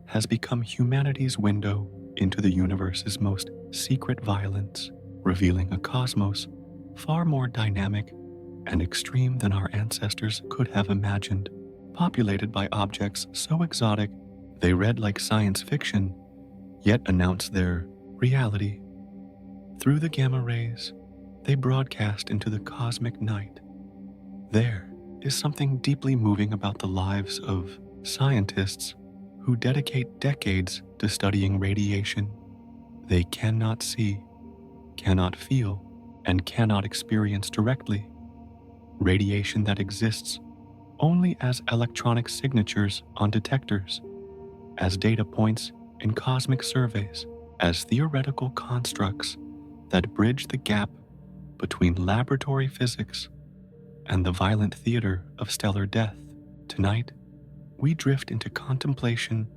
has become humanity's window into the universe's most secret violence, revealing a cosmos far more dynamic and extreme than our ancestors could have imagined, populated by objects so exotic they read like science fiction, yet announce their reality. Through the gamma rays, they broadcast into the cosmic night. There is something deeply moving about the lives of scientists who dedicate decades to studying radiation they cannot see, cannot feel, and cannot experience directly. Radiation that exists only as electronic signatures on detectors, as data points in cosmic surveys, as theoretical constructs that bridge the gap between laboratory physics and the violent theater of stellar death. Tonight, we drift into contemplation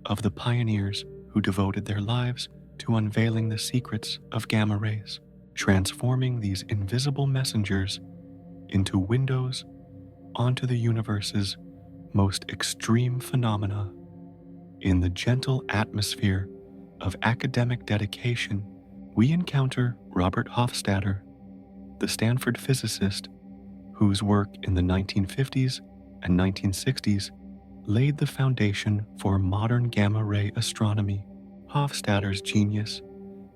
of the pioneers who devoted their lives to unveiling the secrets of gamma rays, transforming these invisible messengers into windows onto the universe's most extreme phenomena. In the gentle atmosphere of academic dedication, we encounter Robert Hofstadter, the Stanford physicist whose work in the 1950s and 1960s laid the foundation for modern gamma-ray astronomy. Hofstadter's genius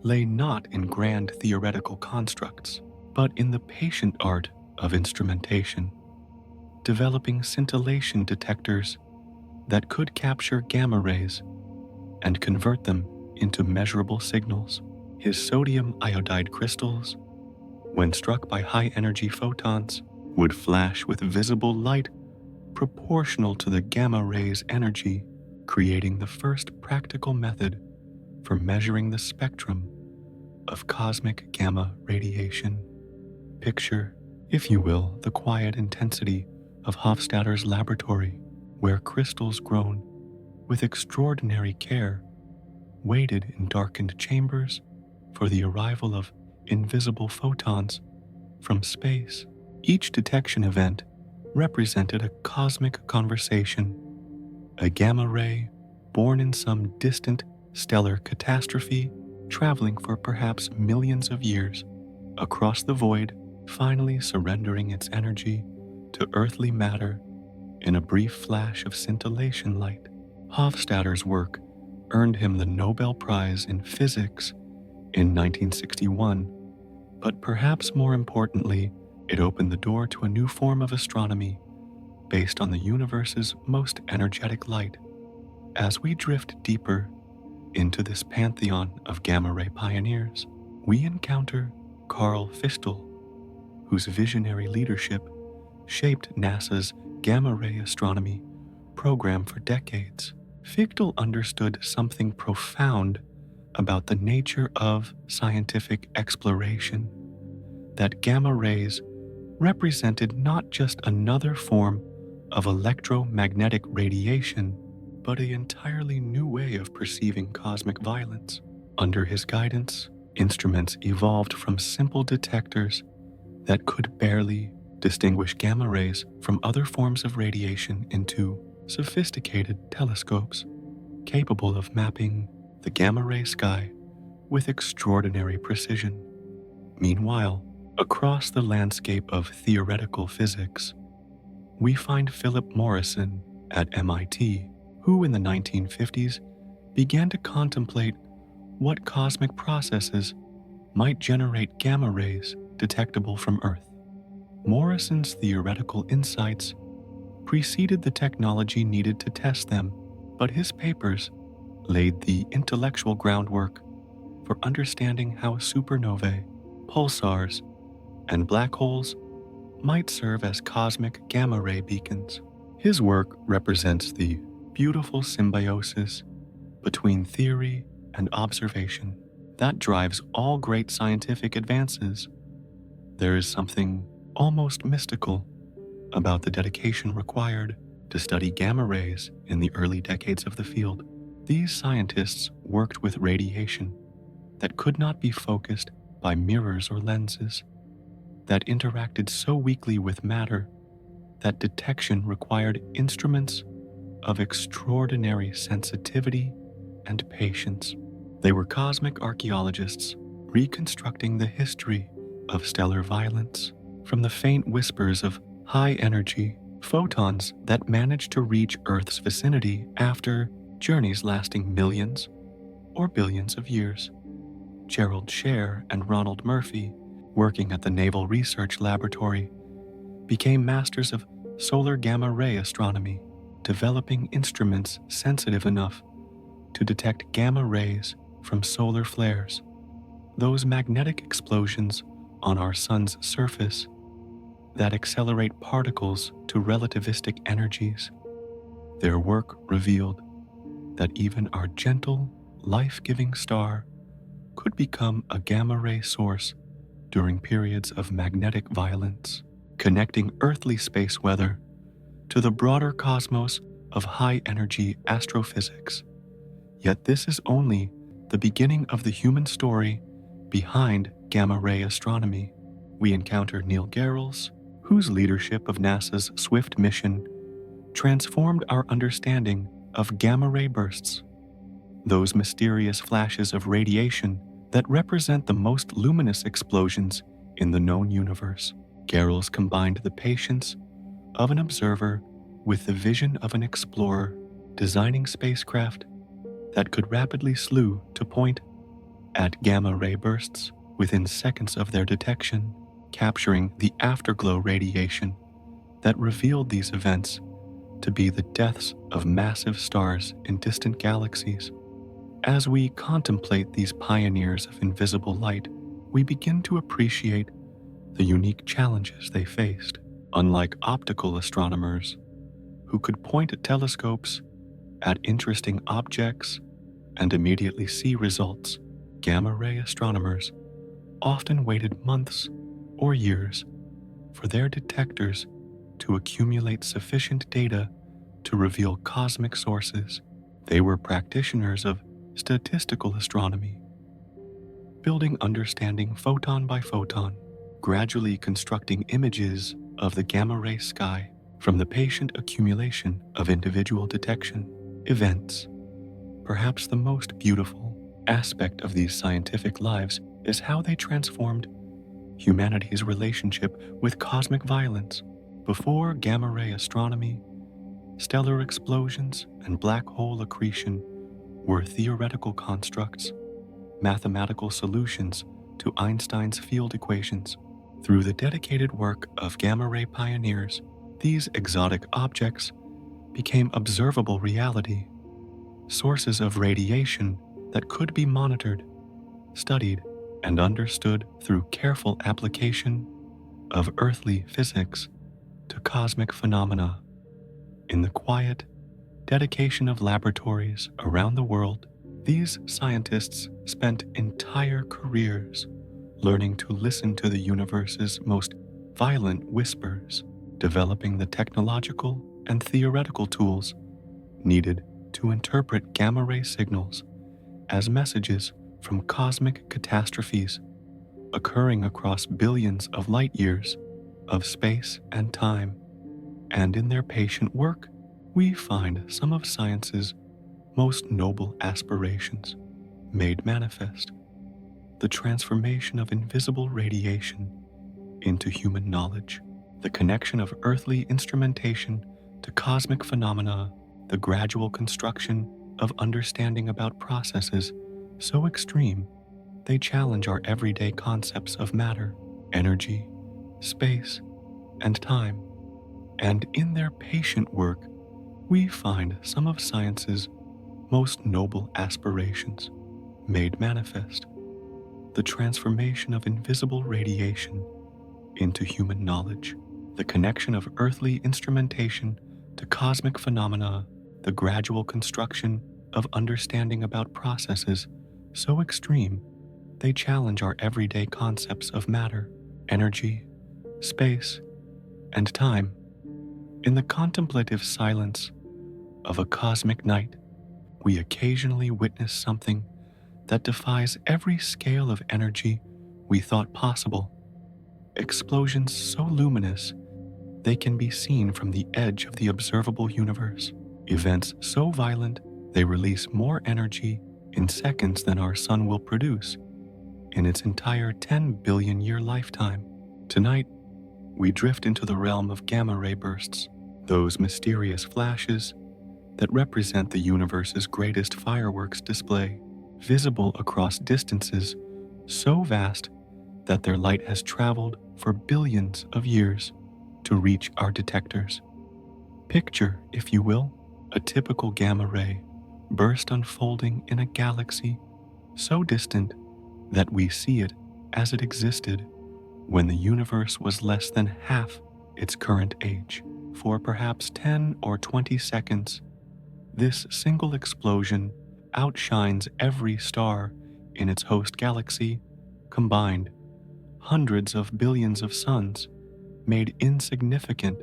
lay not in grand theoretical constructs, but in the patient art of instrumentation, developing scintillation detectors that could capture gamma rays and convert them into measurable signals. His sodium iodide crystals, when struck by high-energy photons, would flash with visible light proportional to the gamma ray's energy, creating the first practical method for measuring the spectrum of cosmic gamma radiation. Picture, if you will, the quiet intensity of Hofstadter's laboratory, where crystals grown with extraordinary care waited in darkened chambers for the arrival of invisible photons from space. Each detection event represented a cosmic conversation, a gamma ray born in some distant stellar catastrophe, traveling for perhaps millions of years across the void, finally surrendering its energy to earthly matter in a brief flash of scintillation light. Hofstadter's work earned him the Nobel Prize in Physics in 1961, but perhaps more importantly, it opened the door to a new form of astronomy based on the universe's most energetic light. As we drift deeper into this pantheon of gamma-ray pioneers, we encounter Carl Fichtel, whose visionary leadership shaped NASA's gamma-ray astronomy program for decades. Fichtel understood something profound about the nature of scientific exploration, that gamma rays represented not just another form of electromagnetic radiation, but an entirely new way of perceiving cosmic violence. Under his guidance, instruments evolved from simple detectors that could barely distinguish gamma rays from other forms of radiation into sophisticated telescopes capable of mapping the gamma ray sky with extraordinary precision. Meanwhile, across the landscape of theoretical physics, we find Philip Morrison at MIT, who in the 1950s began to contemplate what cosmic processes might generate gamma rays detectable from Earth. Morrison's theoretical insights preceded the technology needed to test them, but his papers laid the intellectual groundwork for understanding how supernovae, pulsars, and black holes might serve as cosmic gamma ray beacons. His work represents the beautiful symbiosis between theory and observation that drives all great scientific advances. There is something almost mystical about the dedication required to study gamma rays in the early decades of the field. These scientists worked with radiation that could not be focused by mirrors or lenses, that interacted so weakly with matter that detection required instruments of extraordinary sensitivity and patience. They were cosmic archaeologists reconstructing the history of stellar violence from the faint whispers of high-energy photons that managed to reach Earth's vicinity after journeys lasting millions or billions of years. Gerald Scher and Ronald Murphy, working at the Naval Research Laboratory, became masters of solar gamma ray astronomy, developing instruments sensitive enough to detect gamma rays from solar flares, those magnetic explosions on our sun's surface that accelerate particles to relativistic energies. Their work revealed that even our gentle, life-giving star could become a gamma ray source during periods of magnetic violence, connecting earthly space weather to the broader cosmos of high-energy astrophysics. Yet this is only the beginning of the human story behind gamma ray astronomy. We encounter Neil Gehrels, whose leadership of NASA's SWIFT mission transformed our understanding of gamma ray bursts, those mysterious flashes of radiation that represent the most luminous explosions in the known universe. Gehrels combined the patience of an observer with the vision of an explorer, designing spacecraft that could rapidly slew to point at gamma ray bursts within seconds of their detection, capturing the afterglow radiation that revealed these events to be the deaths of massive stars in distant galaxies. As we contemplate these pioneers of invisible light, we begin to appreciate the unique challenges they faced. Unlike optical astronomers, who could point at telescopes at interesting objects and immediately see results, gamma-ray astronomers often waited months or years for their detectors to accumulate sufficient data to reveal cosmic sources. They were practitioners of statistical astronomy, building understanding photon by photon, gradually constructing images of the gamma-ray sky from the patient accumulation of individual detection events. Perhaps the most beautiful aspect of these scientific lives is how they transformed humanity's relationship with cosmic violence. Before gamma-ray astronomy, stellar explosions and black hole accretion were theoretical constructs, mathematical solutions to Einstein's field equations. Through the dedicated work of gamma-ray pioneers, these exotic objects became observable reality, sources of radiation that could be monitored, studied, and understood through careful application of earthly physics to cosmic phenomena. In the quiet dedication of laboratories around the world, these scientists spent entire careers learning to listen to the universe's most violent whispers, developing the technological and theoretical tools needed to interpret gamma-ray signals as messages from cosmic catastrophes occurring across billions of light years of space and time. And in their patient work, we find some of science's most noble aspirations made manifest: the transformation of invisible radiation into human knowledge, the connection of earthly instrumentation to cosmic phenomena, the gradual construction of understanding about processes so extreme they challenge our everyday concepts of matter, energy, space, and time. And in their patient work, we find some of science's most noble aspirations made manifest: the transformation of invisible radiation into human knowledge, the connection of earthly instrumentation to cosmic phenomena, the gradual construction of understanding about processes so extreme they challenge our everyday concepts of matter, energy, space, and time. In the contemplative silence of a cosmic night, we occasionally witness something that defies every scale of energy we thought possible. Explosions so luminous they can be seen from the edge of the observable universe. Events so violent they release more energy in seconds than our sun will produce in its entire 10 billion year lifetime. Tonight, we drift into the realm of gamma-ray bursts, those mysterious flashes that represent the universe's greatest fireworks display, visible across distances so vast that their light has traveled for billions of years to reach our detectors. Picture, if you will, a typical gamma-ray burst unfolding in a galaxy so distant that we see it as it existed when the universe was less than half its current age. For perhaps 10 or 20 seconds, this single explosion outshines every star in its host galaxy combined, hundreds of billions of suns made insignificant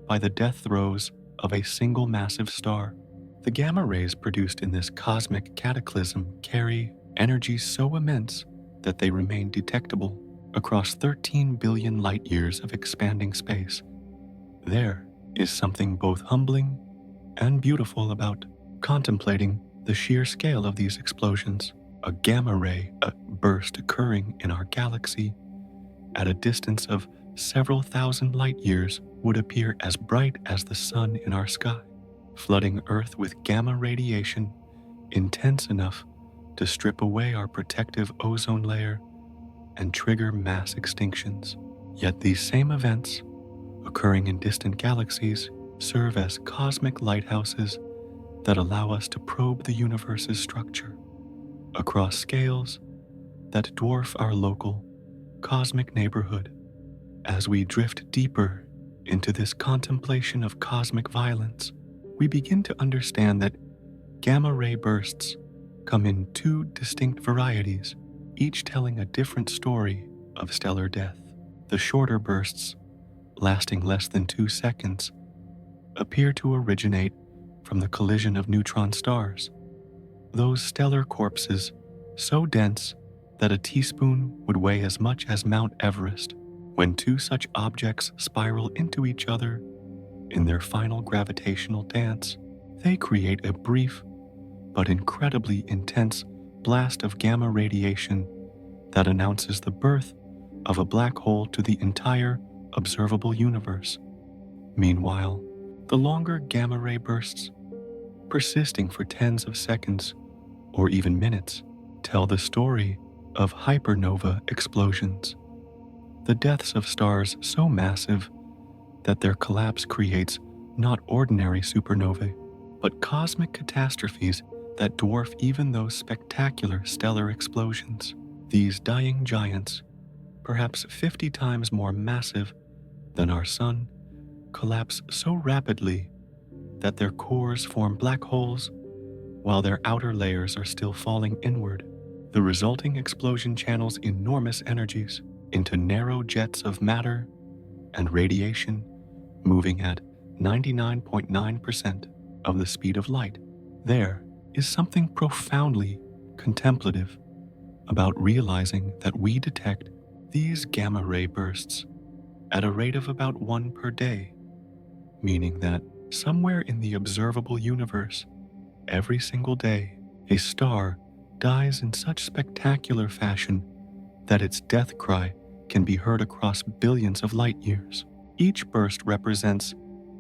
by the death throes of a single massive star. The gamma rays produced in this cosmic cataclysm carry energy so immense that they remain detectable across 13 billion light years of expanding space. There is something both humbling and beautiful about contemplating the sheer scale of these explosions. A gamma ray, a burst occurring in our galaxy at a distance of several thousand light years, would appear as bright as the sun in our sky, flooding Earth with gamma radiation intense enough to strip away our protective ozone layer and trigger mass extinctions. Yet these same events, occurring in distant galaxies, serve as cosmic lighthouses that allow us to probe the universe's structure across scales that dwarf our local cosmic neighborhood. As we drift deeper into this contemplation of cosmic violence, we begin to understand that gamma ray bursts come in two distinct varieties, each telling a different story of stellar death. The shorter bursts, lasting less than 2 seconds, appear to originate from the collision of neutron stars. Those stellar corpses, so dense that a teaspoon would weigh as much as Mount Everest. When two such objects spiral into each other in their final gravitational dance, they create a brief but incredibly intense blast of gamma radiation that announces the birth of a black hole to the entire observable universe. Meanwhile, the longer gamma ray bursts, persisting for tens of seconds or even minutes, tell the story of hypernova explosions, the deaths of stars so massive that their collapse creates not ordinary supernovae, but cosmic catastrophes that dwarf even those spectacular stellar explosions. These dying giants, perhaps 50 times more massive than our Sun, collapse so rapidly that their cores form black holes while their outer layers are still falling inward. The resulting explosion channels enormous energies into narrow jets of matter and radiation moving at 99.9% of the speed of light. There is something profoundly contemplative about realizing that we detect these gamma ray bursts at a rate of about 1 per day, meaning that somewhere in the observable universe, every single day, a star dies in such spectacular fashion that its death cry can be heard across billions of light years. Each burst represents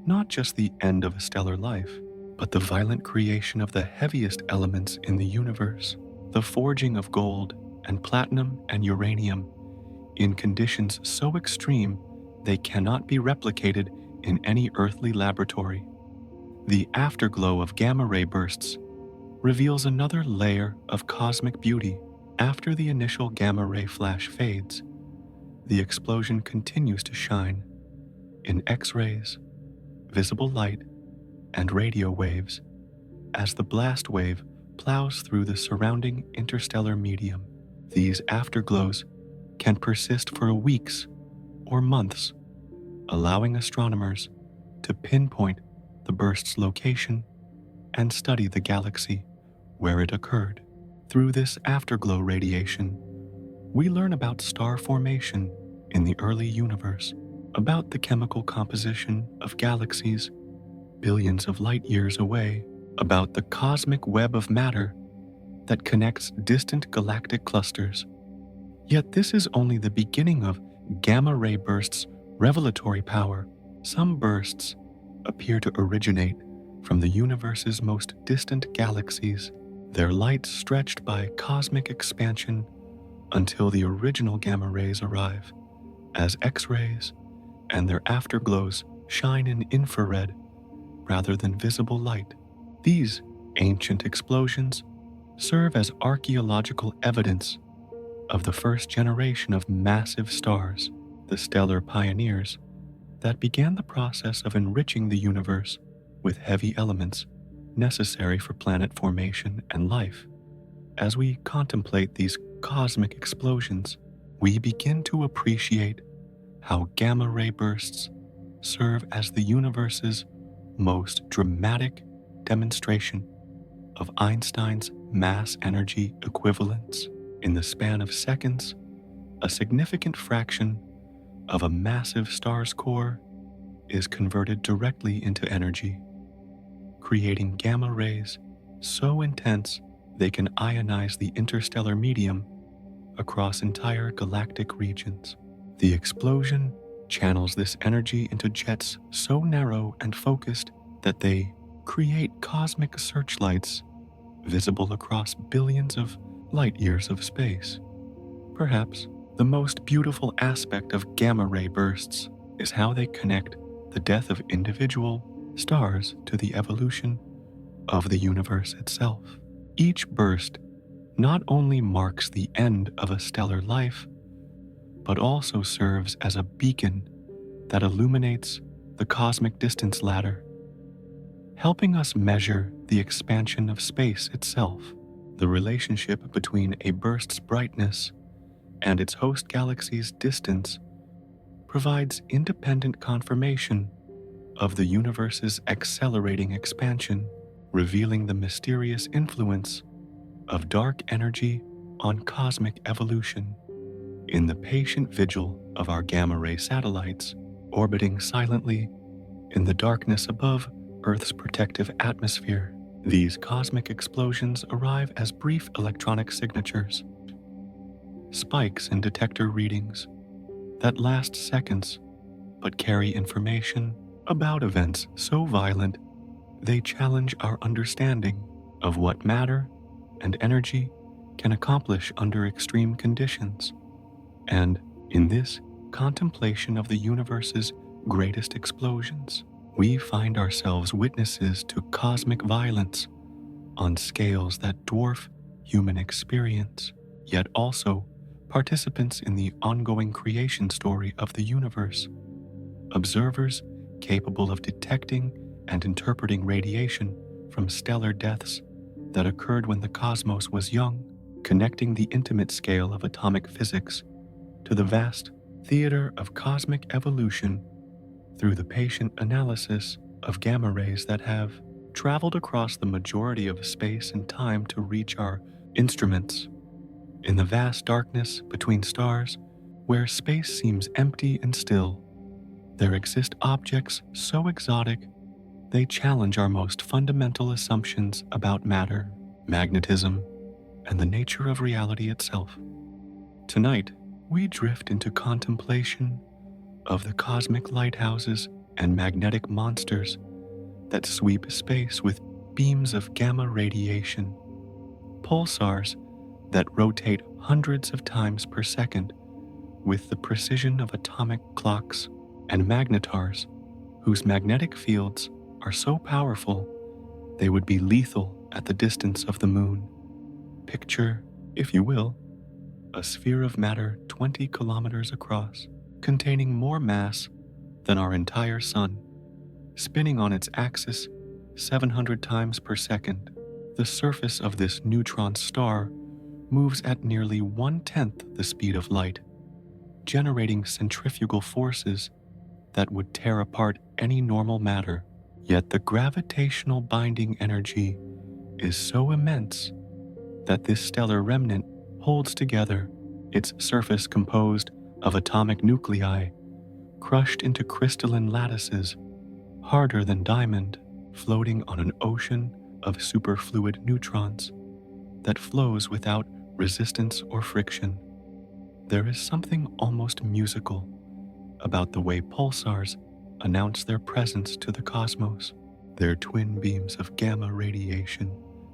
not just the end of a stellar life, but the violent creation of the heaviest elements in the universe, the forging of gold and platinum and uranium in conditions so extreme they cannot be replicated in any earthly laboratory. The afterglow of gamma ray bursts reveals another layer of cosmic beauty. After the initial gamma ray flash fades, the explosion continues to shine in X-rays, visible light, and radio waves as the blast wave plows through the surrounding interstellar medium. These afterglows can persist for weeks or months, allowing astronomers to pinpoint the burst's location and study the galaxy where it occurred. Through this afterglow radiation, we learn about star formation in the early universe, about the chemical composition of galaxies billions of light years away, about the cosmic web of matter that connects distant galactic clusters. Yet this is only the beginning of gamma ray bursts' revelatory power. Some bursts appear to originate from the universe's most distant galaxies, their light stretched by cosmic expansion until the original gamma rays arrive as X-rays, and their afterglows shine in infrared rather than visible light. These ancient explosions serve as archaeological evidence of the first generation of massive stars, the stellar pioneers that began the process of enriching the universe with heavy elements necessary for planet formation and life. As we contemplate these cosmic explosions, we begin to appreciate how gamma ray bursts serve as the universe's most dramatic demonstration of Einstein's mass energy equivalence. In the span of seconds, a significant fraction of a massive star's core is converted directly into energy, creating gamma rays so intense they can ionize the interstellar medium across entire galactic regions. The explosion channels this energy into jets so narrow and focused that they create cosmic searchlights visible across billions of light years of space. Perhaps the most beautiful aspect of gamma ray bursts is how they connect the death of individual stars to the evolution of the universe itself. Each burst not only marks the end of a stellar life, but also serves as a beacon that illuminates the cosmic distance ladder, helping us measure the expansion of space itself. The relationship between a burst's brightness and its host galaxy's distance provides independent confirmation of the universe's accelerating expansion, revealing the mysterious influence of dark energy on cosmic evolution. In the patient vigil of our gamma-ray satellites, orbiting silently in the darkness above Earth's protective atmosphere, these cosmic explosions arrive as brief electronic signatures, spikes in detector readings that last seconds but carry information about events so violent they challenge our understanding of what matter and energy can accomplish under extreme conditions. And in this contemplation of the universe's greatest explosions, we find ourselves witnesses to cosmic violence on scales that dwarf human experience, yet also participants in the ongoing creation story of the universe, observers capable of detecting and interpreting radiation from stellar deaths that occurred when the cosmos was young, connecting the intimate scale of atomic physics to the vast theater of cosmic evolution through the patient analysis of gamma rays that have traveled across the majority of space and time to reach our instruments. In the vast darkness between stars, where space seems empty and still, there exist objects so exotic they challenge our most fundamental assumptions about matter, magnetism, and the nature of reality itself. Tonight, we drift into contemplation of the cosmic lighthouses and magnetic monsters that sweep space with beams of gamma radiation, pulsars that rotate hundreds of times per second with the precision of atomic clocks, and magnetars whose magnetic fields are so powerful they would be lethal at the distance of the moon. Picture, if you will, a sphere of matter 20 kilometers across, containing more mass than our entire sun, spinning on its axis 700 times per second. The surface of this neutron star moves at nearly 1/10 the speed of light, generating centrifugal forces that would tear apart any normal matter. Yet the gravitational binding energy is so immense that this stellar remnant holds together, its surface composed of atomic nuclei crushed into crystalline lattices harder than diamond, floating on an ocean of superfluid neutrons that flows without resistance or friction. There is something almost musical about the way pulsars announce their presence to the cosmos. Their twin beams of gamma radiation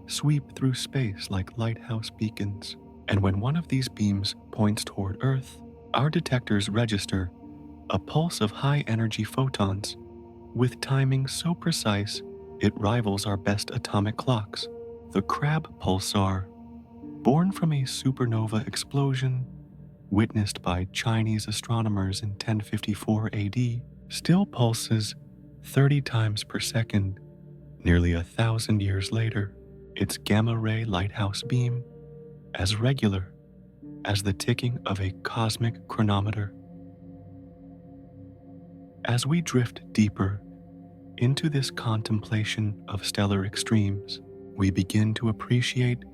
sweep through space like lighthouse beacons, and when one of these beams points toward Earth, our detectors register a pulse of high-energy photons with timing so precise it rivals our best atomic clocks. The Crab pulsar, born from a supernova explosion witnessed by Chinese astronomers in 1054 AD, still pulses 30 times per second, nearly 1,000 years later. Its gamma-ray lighthouse beam as regular as the ticking of a cosmic chronometer. As we drift deeper into this contemplation of stellar extremes, we begin to appreciate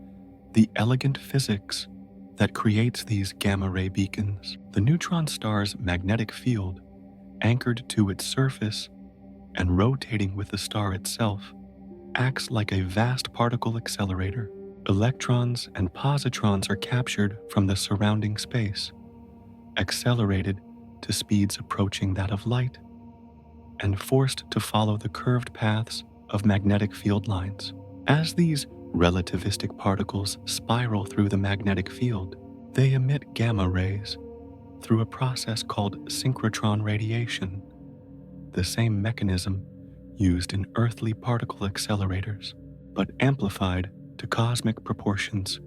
the elegant physics that creates these gamma-ray beacons. The neutron star's magnetic field, anchored to its surface and rotating with the star itself, acts like a vast particle accelerator. Electrons and positrons are captured from the surrounding space, accelerated to speeds approaching that of light, and forced to follow the curved paths of magnetic field lines. As these relativistic particles spiral through the magnetic field. They emit gamma rays through a process called synchrotron radiation, the same mechanism used in earthly particle accelerators, but amplified to cosmic proportions.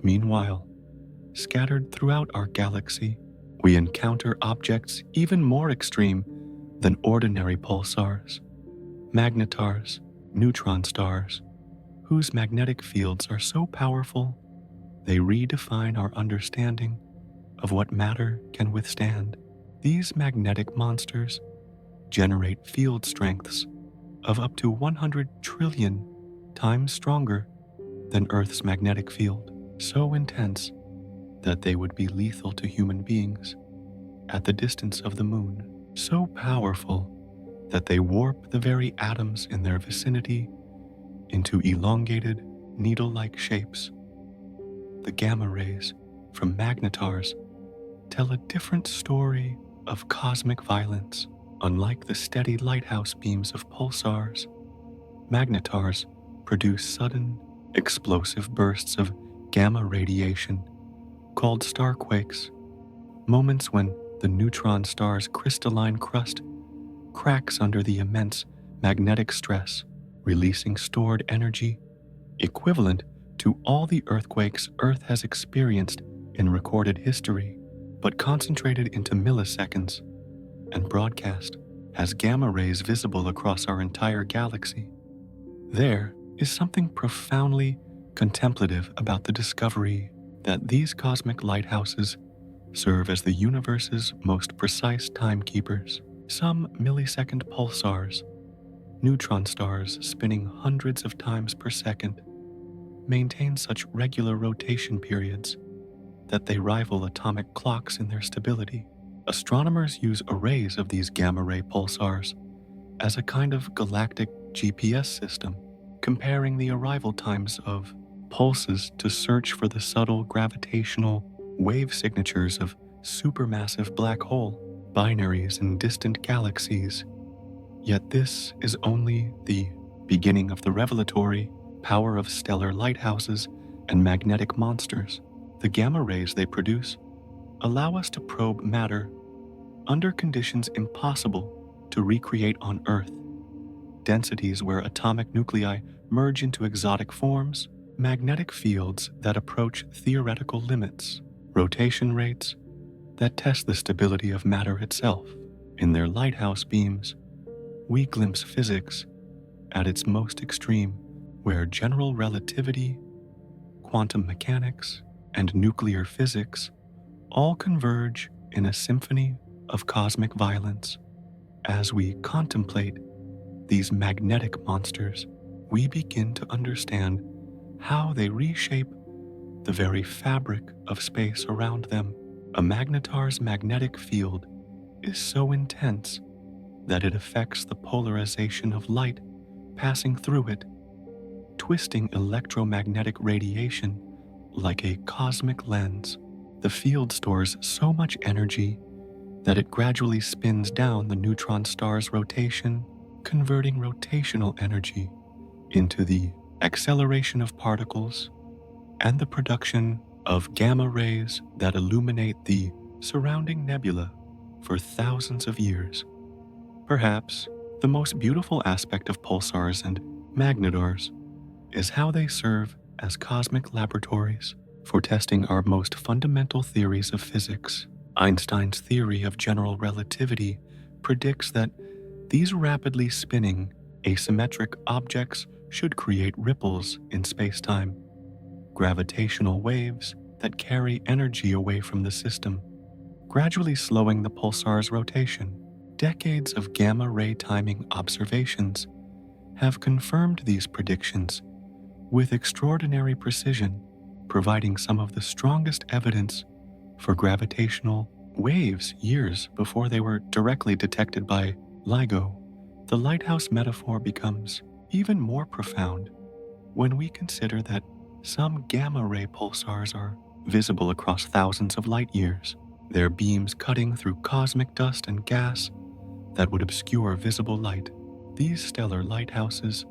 Meanwhile, scattered throughout our galaxy, we encounter objects even more extreme than ordinary pulsars, magnetars, neutron stars, whose magnetic fields are so powerful they redefine our understanding of what matter can withstand. These magnetic monsters generate field strengths of up to 100 trillion times stronger than Earth's magnetic field, so intense that they would be lethal to human beings at the distance of the moon, so powerful that they warp the very atoms in their vicinity into elongated, needle-like shapes. The gamma rays from magnetars tell a different story of cosmic violence. Unlike the steady lighthouse beams of pulsars, magnetars produce sudden, explosive bursts of gamma radiation called starquakes, moments when the neutron star's crystalline crust cracks under the immense magnetic stress, releasing stored energy equivalent to all the earthquakes Earth has experienced in recorded history, but concentrated into milliseconds and broadcast as gamma rays visible across our entire galaxy. There is something profoundly contemplative about the discovery that these cosmic lighthouses serve as the universe's most precise timekeepers. Some millisecond pulsars, neutron stars spinning hundreds of times per second, maintain such regular rotation periods that they rival atomic clocks in their stability. Astronomers use arrays of these gamma-ray pulsars as a kind of galactic GPS system, comparing the arrival times of pulses to search for the subtle gravitational wave signatures of supermassive black hole binaries in distant galaxies. Yet this is only the beginning of the revelatory power of stellar lighthouses and magnetic monsters. The gamma rays they produce allow us to probe matter under conditions impossible to recreate on Earth. Densities where atomic nuclei merge into exotic forms, magnetic fields that approach theoretical limits, rotation rates that test the stability of matter itself. In their lighthouse beams, we glimpse physics at its most extreme, where general relativity, quantum mechanics, and nuclear physics all converge in a symphony of cosmic violence. As we contemplate these magnetic monsters, we begin to understand how they reshape the very fabric of space around them. A magnetar's magnetic field is so intense that it affects the polarization of light passing through it, twisting electromagnetic radiation like a cosmic lens. The field stores so much energy that it gradually spins down the neutron star's rotation, converting rotational energy into the acceleration of particles and the production of gamma rays that illuminate the surrounding nebula for thousands of years. Perhaps the most beautiful aspect of pulsars and magnetars is how they serve as cosmic laboratories for testing our most fundamental theories of physics. Einstein's theory of general relativity predicts that these rapidly spinning, asymmetric objects should create ripples in spacetime, gravitational waves that carry energy away from the system, gradually slowing the pulsar's rotation. Decades of gamma-ray timing observations have confirmed these predictions with extraordinary precision, providing some of the strongest evidence for gravitational waves years before they were directly detected by LIGO. The lighthouse metaphor becomes even more profound when we consider that some gamma-ray pulsars are visible across thousands of light years, their beams cutting through cosmic dust and gas that would obscure visible light. These stellar lighthouses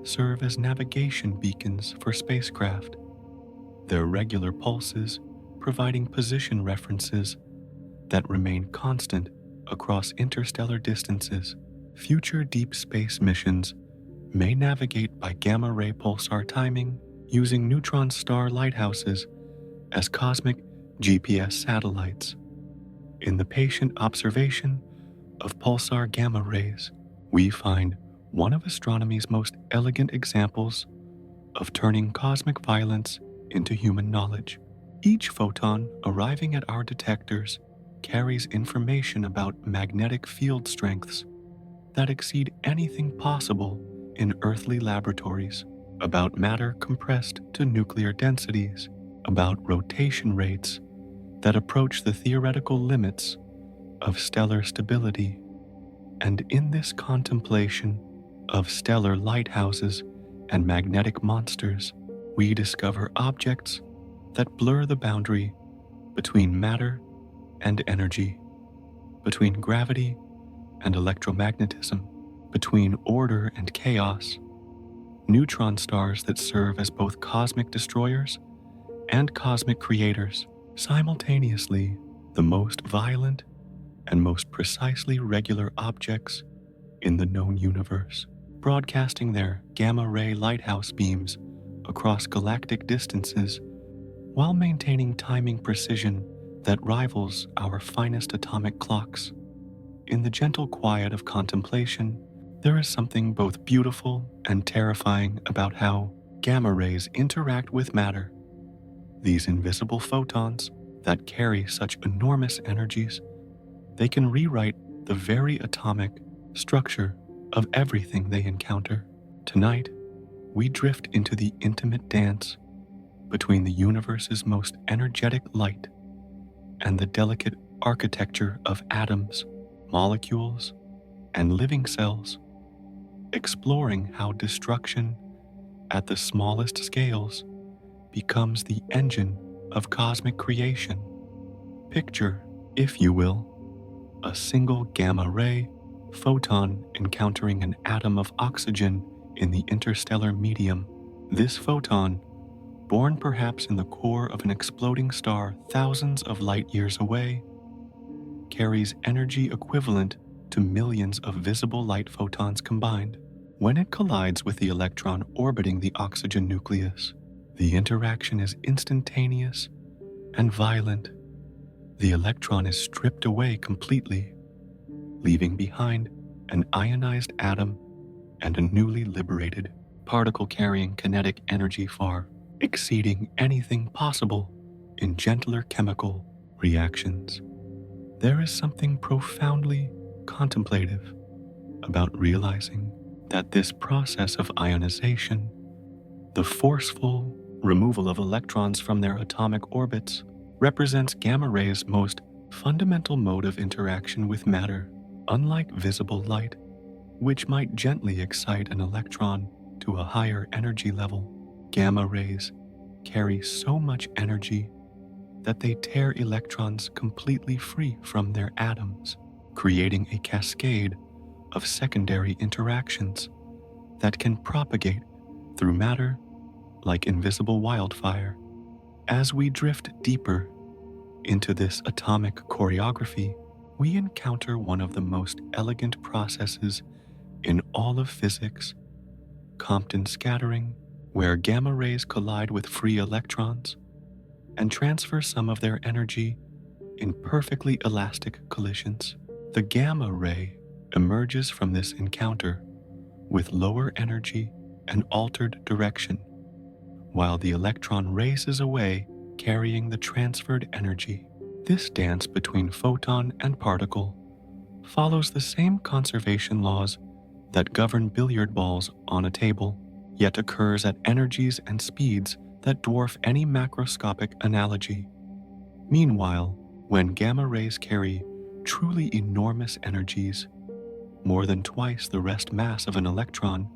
serve as navigation beacons for spacecraft, their regular pulses providing position references that remain constant across interstellar distances. Future deep space missions may navigate by gamma-ray pulsar timing using neutron star lighthouses as cosmic GPS satellites. In the patient observation of pulsar gamma rays, we find one of astronomy's most elegant examples of turning cosmic violence into human knowledge. Each photon arriving at our detectors carries information about magnetic field strengths that exceed anything possible in earthly laboratories, about matter compressed to nuclear densities, about rotation rates that approach the theoretical limits of stellar stability. And in this contemplation of stellar lighthouses and magnetic monsters, we discover objects that blur the boundary between matter and energy, between gravity and electromagnetism, between order and chaos, neutron stars that serve as both cosmic destroyers and cosmic creators, simultaneously the most violent and most precisely regular objects in the known universe, broadcasting their gamma-ray lighthouse beams across galactic distances while maintaining timing precision that rivals our finest atomic clocks. In the gentle quiet of contemplation, there is something both beautiful and terrifying about how gamma rays interact with matter. These invisible photons that carry such enormous energies, they can rewrite the very atomic structure of everything they encounter. Tonight, we drift into the intimate dance between the universe's most energetic light and the delicate architecture of atoms, molecules, and living cells, exploring how destruction at the smallest scales becomes the engine of cosmic creation. Picture, if you will, a single gamma ray photon encountering an atom of oxygen in the interstellar medium. This photon, born perhaps in the core of an exploding star thousands of light years away, carries energy equivalent to millions of visible light photons combined. When it collides with the electron orbiting the oxygen nucleus, the interaction is instantaneous and violent. The electron is stripped away completely, leaving behind an ionized atom and a newly liberated particle carrying kinetic energy far exceeding anything possible in gentler chemical reactions. There is something profoundly contemplative about realizing that this process of ionization, the forceful removal of electrons from their atomic orbits, represents gamma rays' most fundamental mode of interaction with matter. Unlike visible light, which might gently excite an electron to a higher energy level, gamma rays carry so much energy that they tear electrons completely free from their atoms, creating a cascade of secondary interactions that can propagate through matter like invisible wildfire. As we drift deeper into this atomic choreography, we encounter one of the most elegant processes in all of physics, Compton scattering, where gamma rays collide with free electrons and transfer some of their energy in perfectly elastic collisions. The gamma ray emerges from this encounter with lower energy and altered direction, while the electron races away carrying the transferred energy. This dance between photon and particle follows the same conservation laws that govern billiard balls on a table, yet occurs at energies and speeds that dwarf any macroscopic analogy. Meanwhile, when gamma rays carry truly enormous energies, more than twice the rest mass of an electron,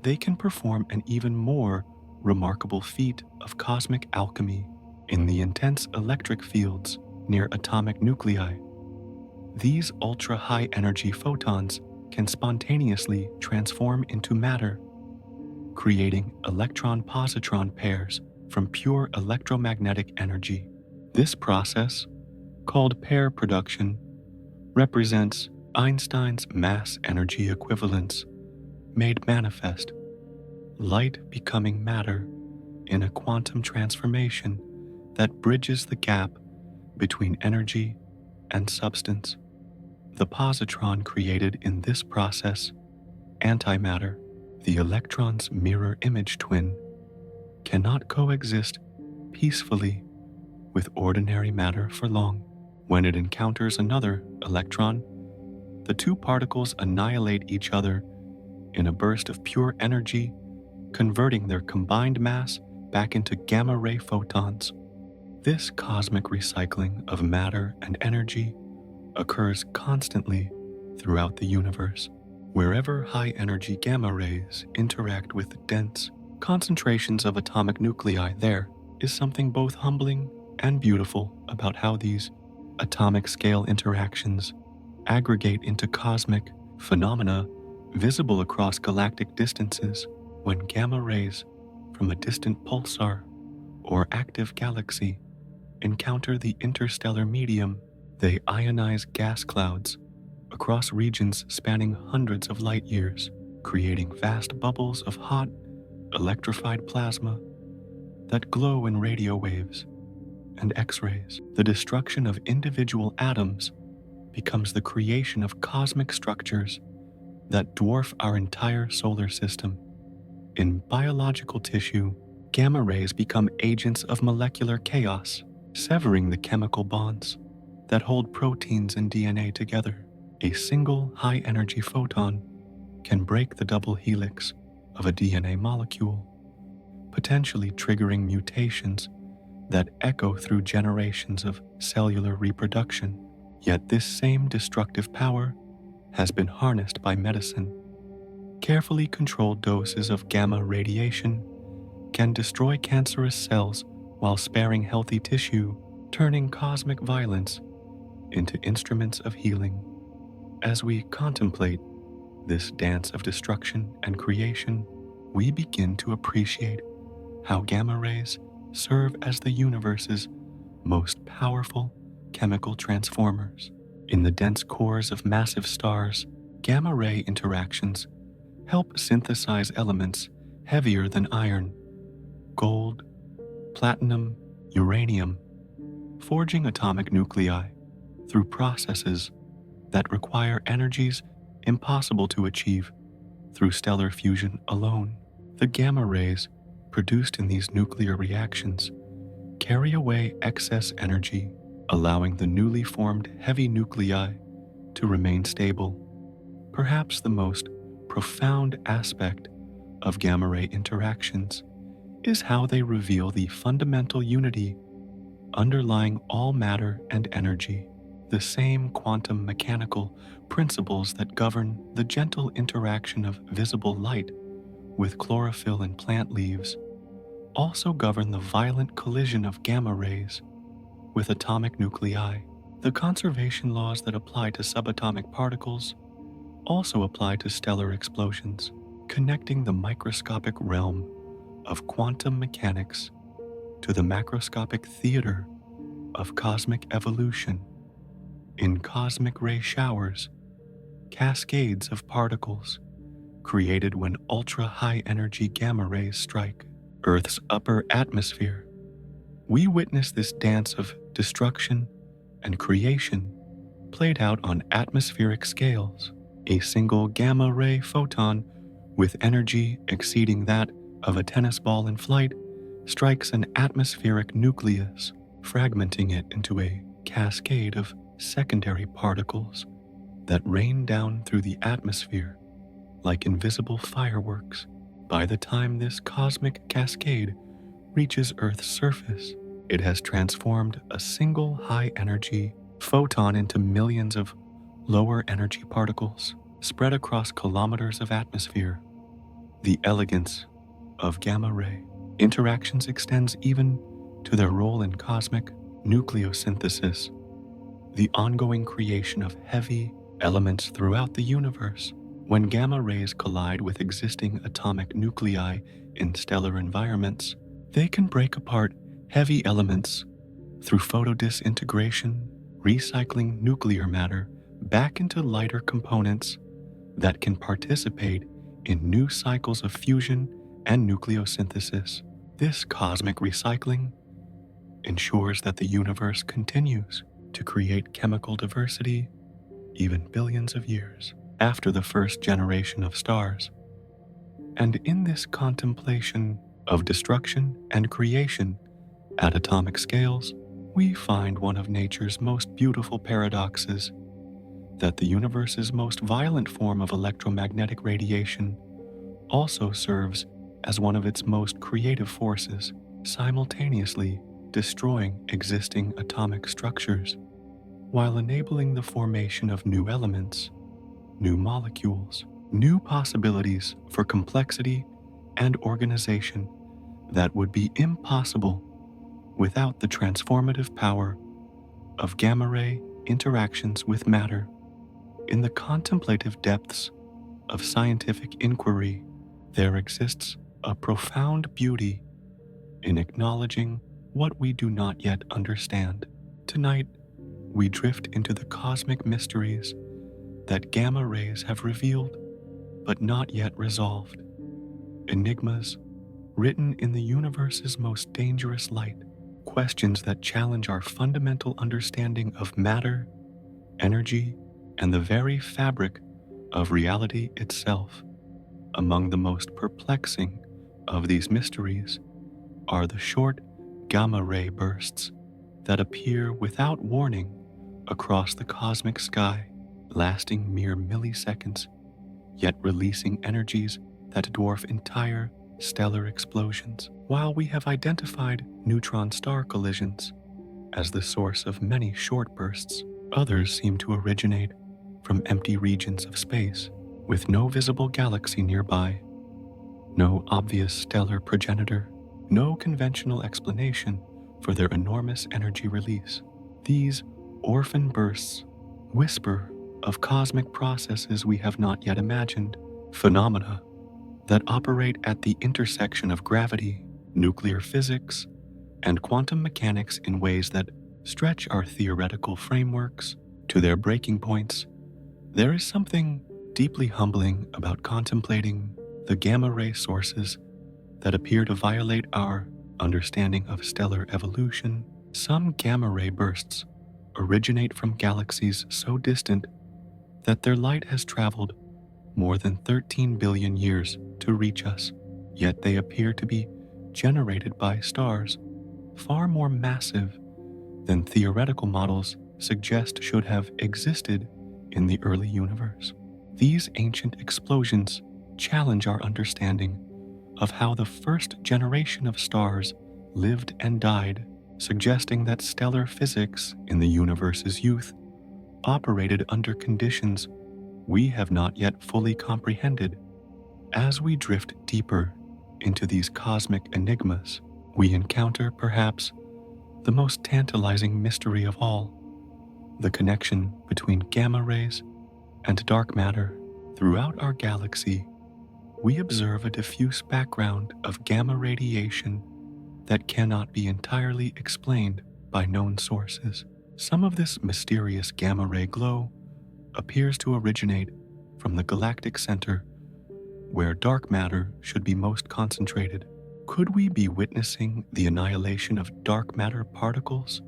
they can perform an even more remarkable feat of cosmic alchemy in the intense electric fields near atomic nuclei. These ultra-high energy photons can spontaneously transform into matter, creating electron-positron pairs from pure electromagnetic energy. This process, called pair production, represents Einstein's mass-energy equivalence made manifest, light becoming matter in a quantum transformation that bridges the gap between energy and substance. The positron created in this process, antimatter, the electron's mirror image twin, cannot coexist peacefully with ordinary matter for long. When it encounters another electron, the two particles annihilate each other in a burst of pure energy, converting their combined mass back into gamma-ray photons. This cosmic recycling of matter and energy occurs constantly throughout the universe. Wherever high-energy gamma rays interact with dense concentrations of atomic nuclei, there is something both humbling and beautiful about how these atomic scale interactions aggregate into cosmic phenomena visible across galactic distances. When gamma rays from a distant pulsar or active galaxy encounter the interstellar medium, they ionize gas clouds across regions spanning hundreds of light years, creating vast bubbles of hot, electrified plasma that glow in radio waves and X-rays. The destruction of individual atoms becomes the creation of cosmic structures that dwarf our entire solar system. In biological tissue, gamma rays become agents of molecular chaos, severing the chemical bonds that hold proteins and DNA together. A single high-energy photon can break the double helix of a DNA molecule, potentially triggering mutations that echo through generations of cellular reproduction. Yet this same destructive power has been harnessed by medicine. Carefully controlled doses of gamma radiation can destroy cancerous cells while sparing healthy tissue, turning cosmic violence into instruments of healing. As we contemplate this dance of destruction and creation, we begin to appreciate how gamma rays serve as the universe's most powerful chemical transformers. In the dense cores of massive stars, gamma ray interactions help synthesize elements heavier than iron, gold, platinum, uranium, forging atomic nuclei through processes that require energies impossible to achieve through stellar fusion alone. The gamma rays produced in these nuclear reactions carry away excess energy, allowing the newly formed heavy nuclei to remain stable. Perhaps the most profound aspect of gamma ray interactions is how they reveal the fundamental unity underlying all matter and energy. The same quantum mechanical principles that govern the gentle interaction of visible light with chlorophyll in plant leaves also govern the violent collision of gamma rays with atomic nuclei. The conservation laws that apply to subatomic particles also apply to stellar explosions, connecting the microscopic realm of quantum mechanics to the macroscopic theater of cosmic evolution. In cosmic ray showers, cascades of particles created when ultra-high energy gamma rays strike Earth's upper atmosphere, we witness this dance of destruction and creation played out on atmospheric scales. A single gamma ray photon with energy exceeding that of a tennis ball in flight strikes an atmospheric nucleus, fragmenting it into a cascade of secondary particles that rain down through the atmosphere like invisible fireworks. By the time this cosmic cascade reaches Earth's surface, it has transformed a single high-energy photon into millions of lower-energy particles spread across kilometers of atmosphere. The elegance of gamma ray interactions extends even to their role in cosmic nucleosynthesis, the ongoing creation of heavy elements throughout the universe. When gamma rays collide with existing atomic nuclei in stellar environments, they can break apart heavy elements through photodisintegration, recycling nuclear matter back into lighter components that can participate in new cycles of fusion and nucleosynthesis. This cosmic recycling ensures that the universe continues to create chemical diversity even billions of years after the first generation of stars. And in this contemplation of destruction and creation at atomic scales, we find one of nature's most beautiful paradoxes, that the universe's most violent form of electromagnetic radiation also serves as one of its most creative forces, simultaneously destroying existing atomic structures while enabling the formation of new elements, new molecules, new possibilities for complexity and organization that would be impossible without the transformative power of gamma ray interactions with matter. In the contemplative depths of scientific inquiry, there exists a profound beauty in acknowledging what we do not yet understand. Tonight, we drift into the cosmic mysteries that gamma rays have revealed but not yet resolved. Enigmas written in the universe's most dangerous light, questions that challenge our fundamental understanding of matter, energy, and the very fabric of reality itself. Among the most perplexing of these mysteries are the short gamma ray bursts that appear without warning across the cosmic sky, lasting mere milliseconds, yet releasing energies that dwarf entire stellar explosions. While we have identified neutron star collisions as the source of many short bursts, others seem to originate from empty regions of space, with no visible galaxy nearby, no obvious stellar progenitor, no conventional explanation for their enormous energy release. These orphan bursts whisper of cosmic processes we have not yet imagined, phenomena that operate at the intersection of gravity, nuclear physics, and quantum mechanics in ways that stretch our theoretical frameworks to their breaking points. There is something deeply humbling about contemplating the gamma ray sources that appear to violate our understanding of stellar evolution. Some gamma ray bursts originate from galaxies so distant that their light has traveled more than 13 billion years to reach us, yet they appear to be generated by stars far more massive than theoretical models suggest should have existed in the early universe. These ancient explosions challenge our understanding of how the first generation of stars lived and died, suggesting that stellar physics in the universe's youth operated under conditions we have not yet fully comprehended. As we drift deeper into these cosmic enigmas, we encounter perhaps the most tantalizing mystery of all, the connection between gamma rays and dark matter. Throughout our galaxy, we observe a diffuse background of gamma radiation that cannot be entirely explained by known sources. Some of this mysterious gamma ray glow appears to originate from the galactic center, where dark matter should be most concentrated. Could we be witnessing the annihilation of dark matter particles,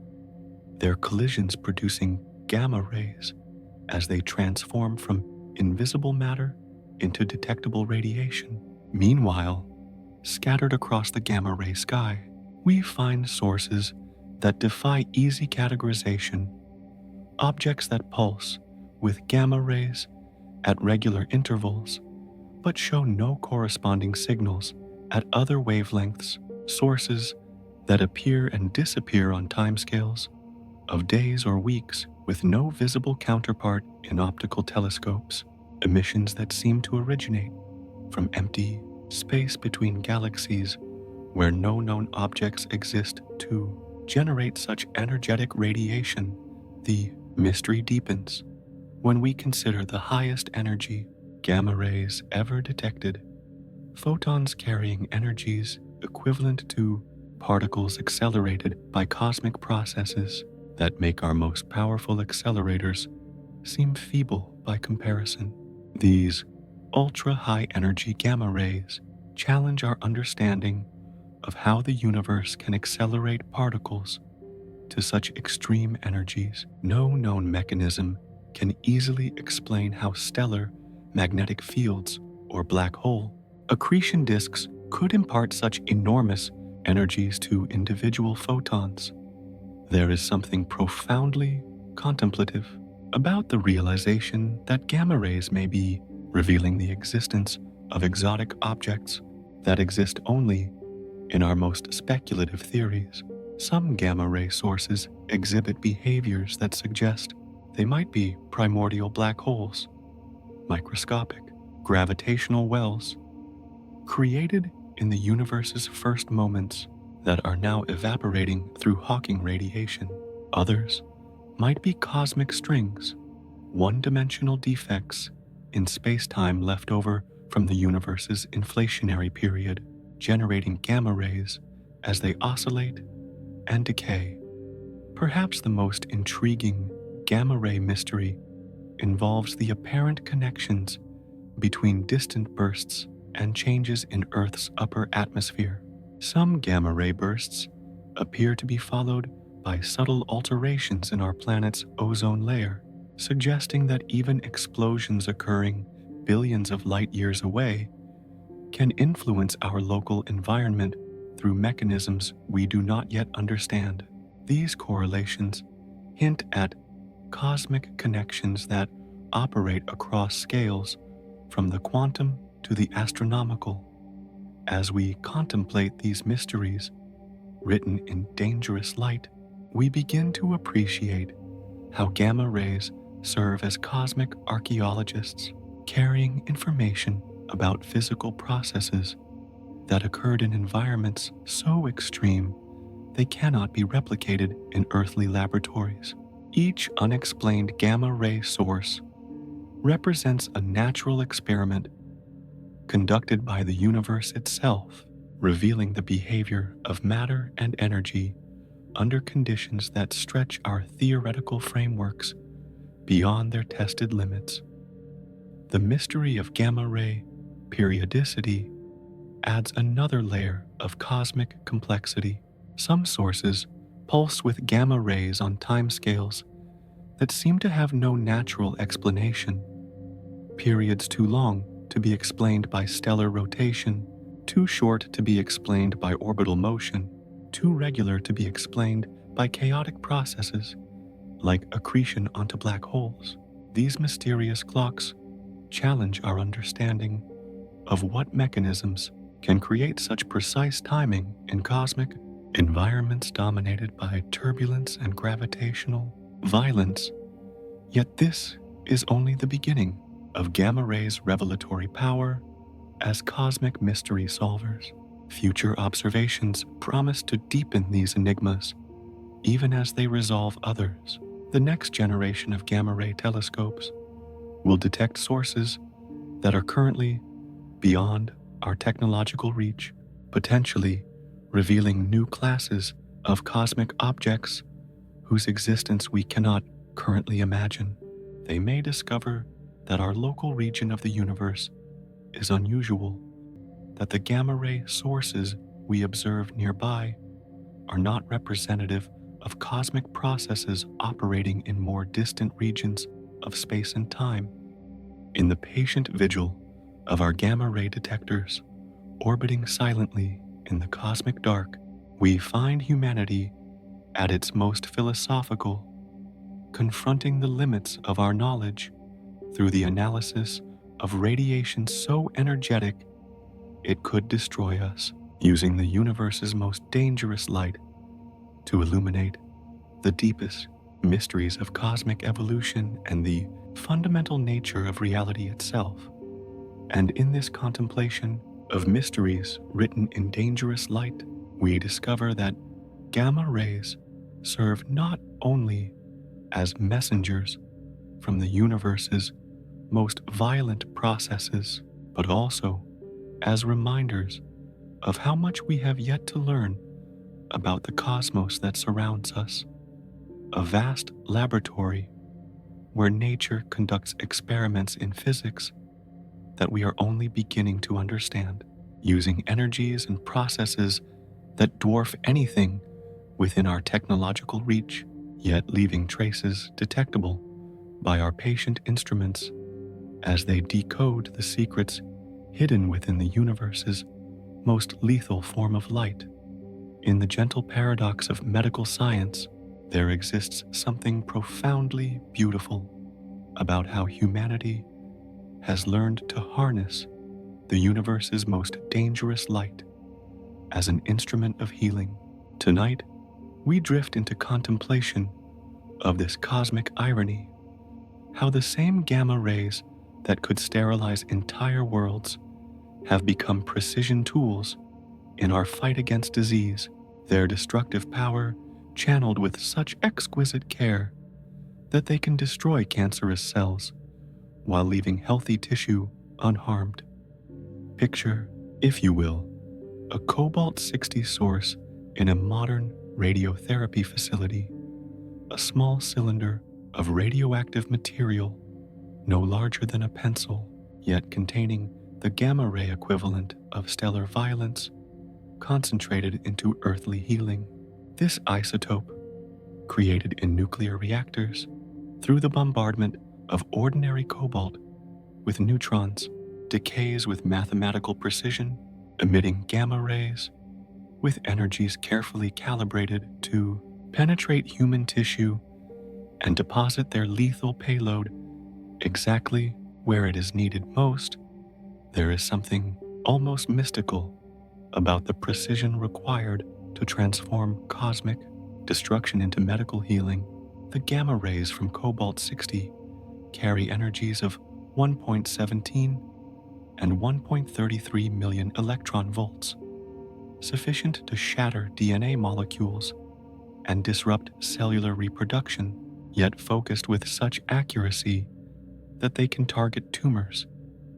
their collisions producing gamma rays as they transform from invisible matter into detectable radiation? Meanwhile, scattered across the gamma ray sky, we find sources that defy easy categorization, objects that pulse with gamma rays at regular intervals, but show no corresponding signals at other wavelengths, sources that appear and disappear on timescales of days or weeks with no visible counterpart in optical telescopes, emissions that seem to originate from empty space between galaxies where no known objects exist to generate such energetic radiation. The mystery deepens when we consider the highest energy gamma rays ever detected, photons carrying energies equivalent to particles accelerated by cosmic processes that make our most powerful accelerators seem feeble by comparison. These ultra-high energy gamma rays challenge our understanding of how the universe can accelerate particles to such extreme energies. No known mechanism can easily explain how stellar magnetic fields or black hole accretion disks could impart such enormous energies to individual photons. There is something profoundly contemplative about the realization that gamma rays may be revealing the existence of exotic objects that exist only in our most speculative theories. Some gamma ray sources exhibit behaviors that suggest they might be primordial black holes, microscopic gravitational wells, created in the universe's first moments that are now evaporating through Hawking radiation. Others might be cosmic strings, one-dimensional defects in space-time left over from the universe's inflationary period, generating gamma rays as they oscillate and decay. Perhaps the most intriguing gamma ray mystery involves the apparent connections between distant bursts and changes in Earth's upper atmosphere. Some gamma ray bursts appear to be followed by subtle alterations in our planet's ozone layer, suggesting that even explosions occurring billions of light years away can influence our local environment through mechanisms we do not yet understand. These correlations hint at cosmic connections that operate across scales from the quantum to the astronomical. As we contemplate these mysteries written in dangerous light, we begin to appreciate how gamma rays serve as cosmic archaeologists, carrying information about physical processes that occurred in environments so extreme they cannot be replicated in earthly laboratories. Each unexplained gamma ray source represents a natural experiment conducted by the universe itself, revealing the behavior of matter and energy under conditions that stretch our theoretical frameworks beyond their tested limits. The mystery of gamma ray periodicity adds another layer of cosmic complexity. Some sources pulse with gamma rays on timescales that seem to have no natural explanation. Periods too long to be explained by stellar rotation, too short to be explained by orbital motion, too regular to be explained by chaotic processes like accretion onto black holes. These mysterious clocks challenge our understanding of what mechanisms can create such precise timing in cosmic environments dominated by turbulence and gravitational violence. Yet this is only the beginning of gamma rays' revelatory power as cosmic mystery solvers. Future observations promise to deepen these enigmas, even as they resolve others. The next generation of gamma ray telescopes will detect sources that are currently beyond our technological reach, potentially revealing new classes of cosmic objects whose existence we cannot currently imagine. They may discover that our local region of the universe is unusual, that the gamma ray sources we observe nearby are not representative of cosmic processes operating in more distant regions of space and time. In the patient vigil of our gamma ray detectors, orbiting silently in the cosmic dark, we find humanity at its most philosophical, confronting the limits of our knowledge through the analysis of radiation so energetic it could destroy us, using the universe's most dangerous light to illuminate the deepest mysteries of cosmic evolution and the fundamental nature of reality itself. And in this contemplation of mysteries written in dangerous light, we discover that gamma rays serve not only as messengers from the universe's most violent processes, but also as reminders of how much we have yet to learn about the cosmos that surrounds us, a vast laboratory where nature conducts experiments in physics that we are only beginning to understand, using energies and processes that dwarf anything within our technological reach, yet leaving traces detectable by our patient instruments as they decode the secrets hidden within the universe's most lethal form of light. In the gentle paradox of medical science, there exists something profoundly beautiful about how humanity has learned to harness the universe's most dangerous light as an instrument of healing. Tonight, we drift into contemplation of this cosmic irony, how the same gamma rays that could sterilize entire worlds have become precision tools in our fight against disease, their destructive power channeled with such exquisite care that they can destroy cancerous cells while leaving healthy tissue unharmed. Picture, if you will, a cobalt-60 source in a modern radiotherapy facility, a small cylinder of radioactive material no larger than a pencil, yet containing the gamma ray equivalent of stellar violence concentrated into earthly healing. This isotope, created in nuclear reactors through the bombardment of ordinary cobalt with neutrons, decays with mathematical precision, emitting gamma rays with energies carefully calibrated to penetrate human tissue and deposit their lethal payload exactly where it is needed most. There is something almost mystical about the precision required to transform cosmic destruction into medical healing. The gamma rays from cobalt-60 carry energies of 1.17 and 1.33 million electron volts, sufficient to shatter DNA molecules and disrupt cellular reproduction, yet focused with such accuracy that they can target tumors,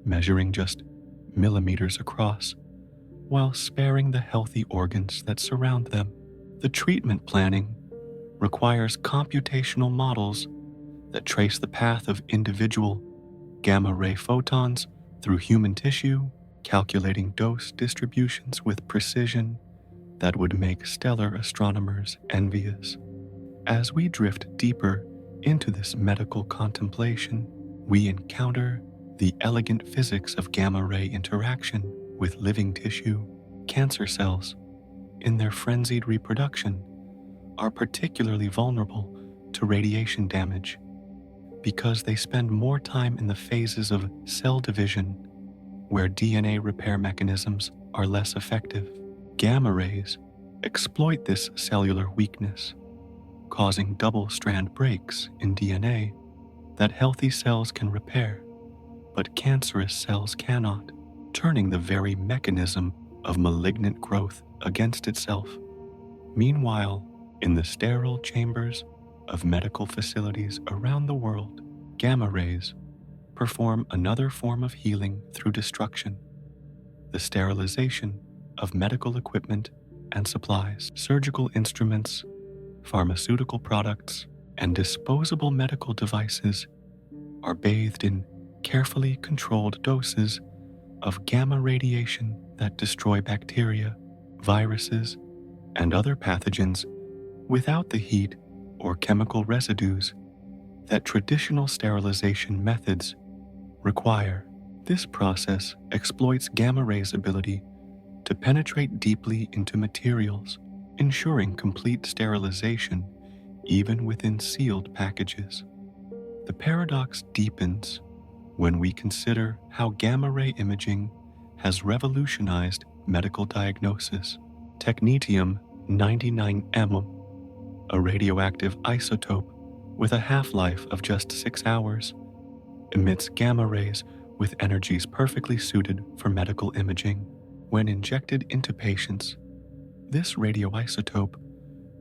measuring just millimeters across, while sparing the healthy organs that surround them. The treatment planning requires computational models that trace the path of individual gamma ray photons through human tissue, calculating dose distributions with precision that would make stellar astronomers envious. As we drift deeper into this medical contemplation, we encounter the elegant physics of gamma ray interaction with living tissue. Cancer cells, in their frenzied reproduction, are particularly vulnerable to radiation damage because they spend more time in the phases of cell division where DNA repair mechanisms are less effective. Gamma rays exploit this cellular weakness, causing double-strand breaks in DNA that healthy cells can repair, but cancerous cells cannot, turning the very mechanism of malignant growth against itself. Meanwhile, in the sterile chambers of medical facilities around the world, gamma rays perform another form of healing through destruction: the sterilization of medical equipment and supplies. Surgical instruments, pharmaceutical products, and disposable medical devices are bathed in carefully controlled doses of gamma radiation that destroy bacteria, viruses, and other pathogens without the heat or chemical residues that traditional sterilization methods require. This process exploits gamma rays' ability to penetrate deeply into materials, ensuring complete sterilization even within sealed packages. The paradox deepens when we consider how gamma ray imaging has revolutionized medical diagnosis. Technetium-99m, a radioactive isotope with a half-life of just 6 hours, emits gamma rays with energies perfectly suited for medical imaging. When injected into patients, this radioisotope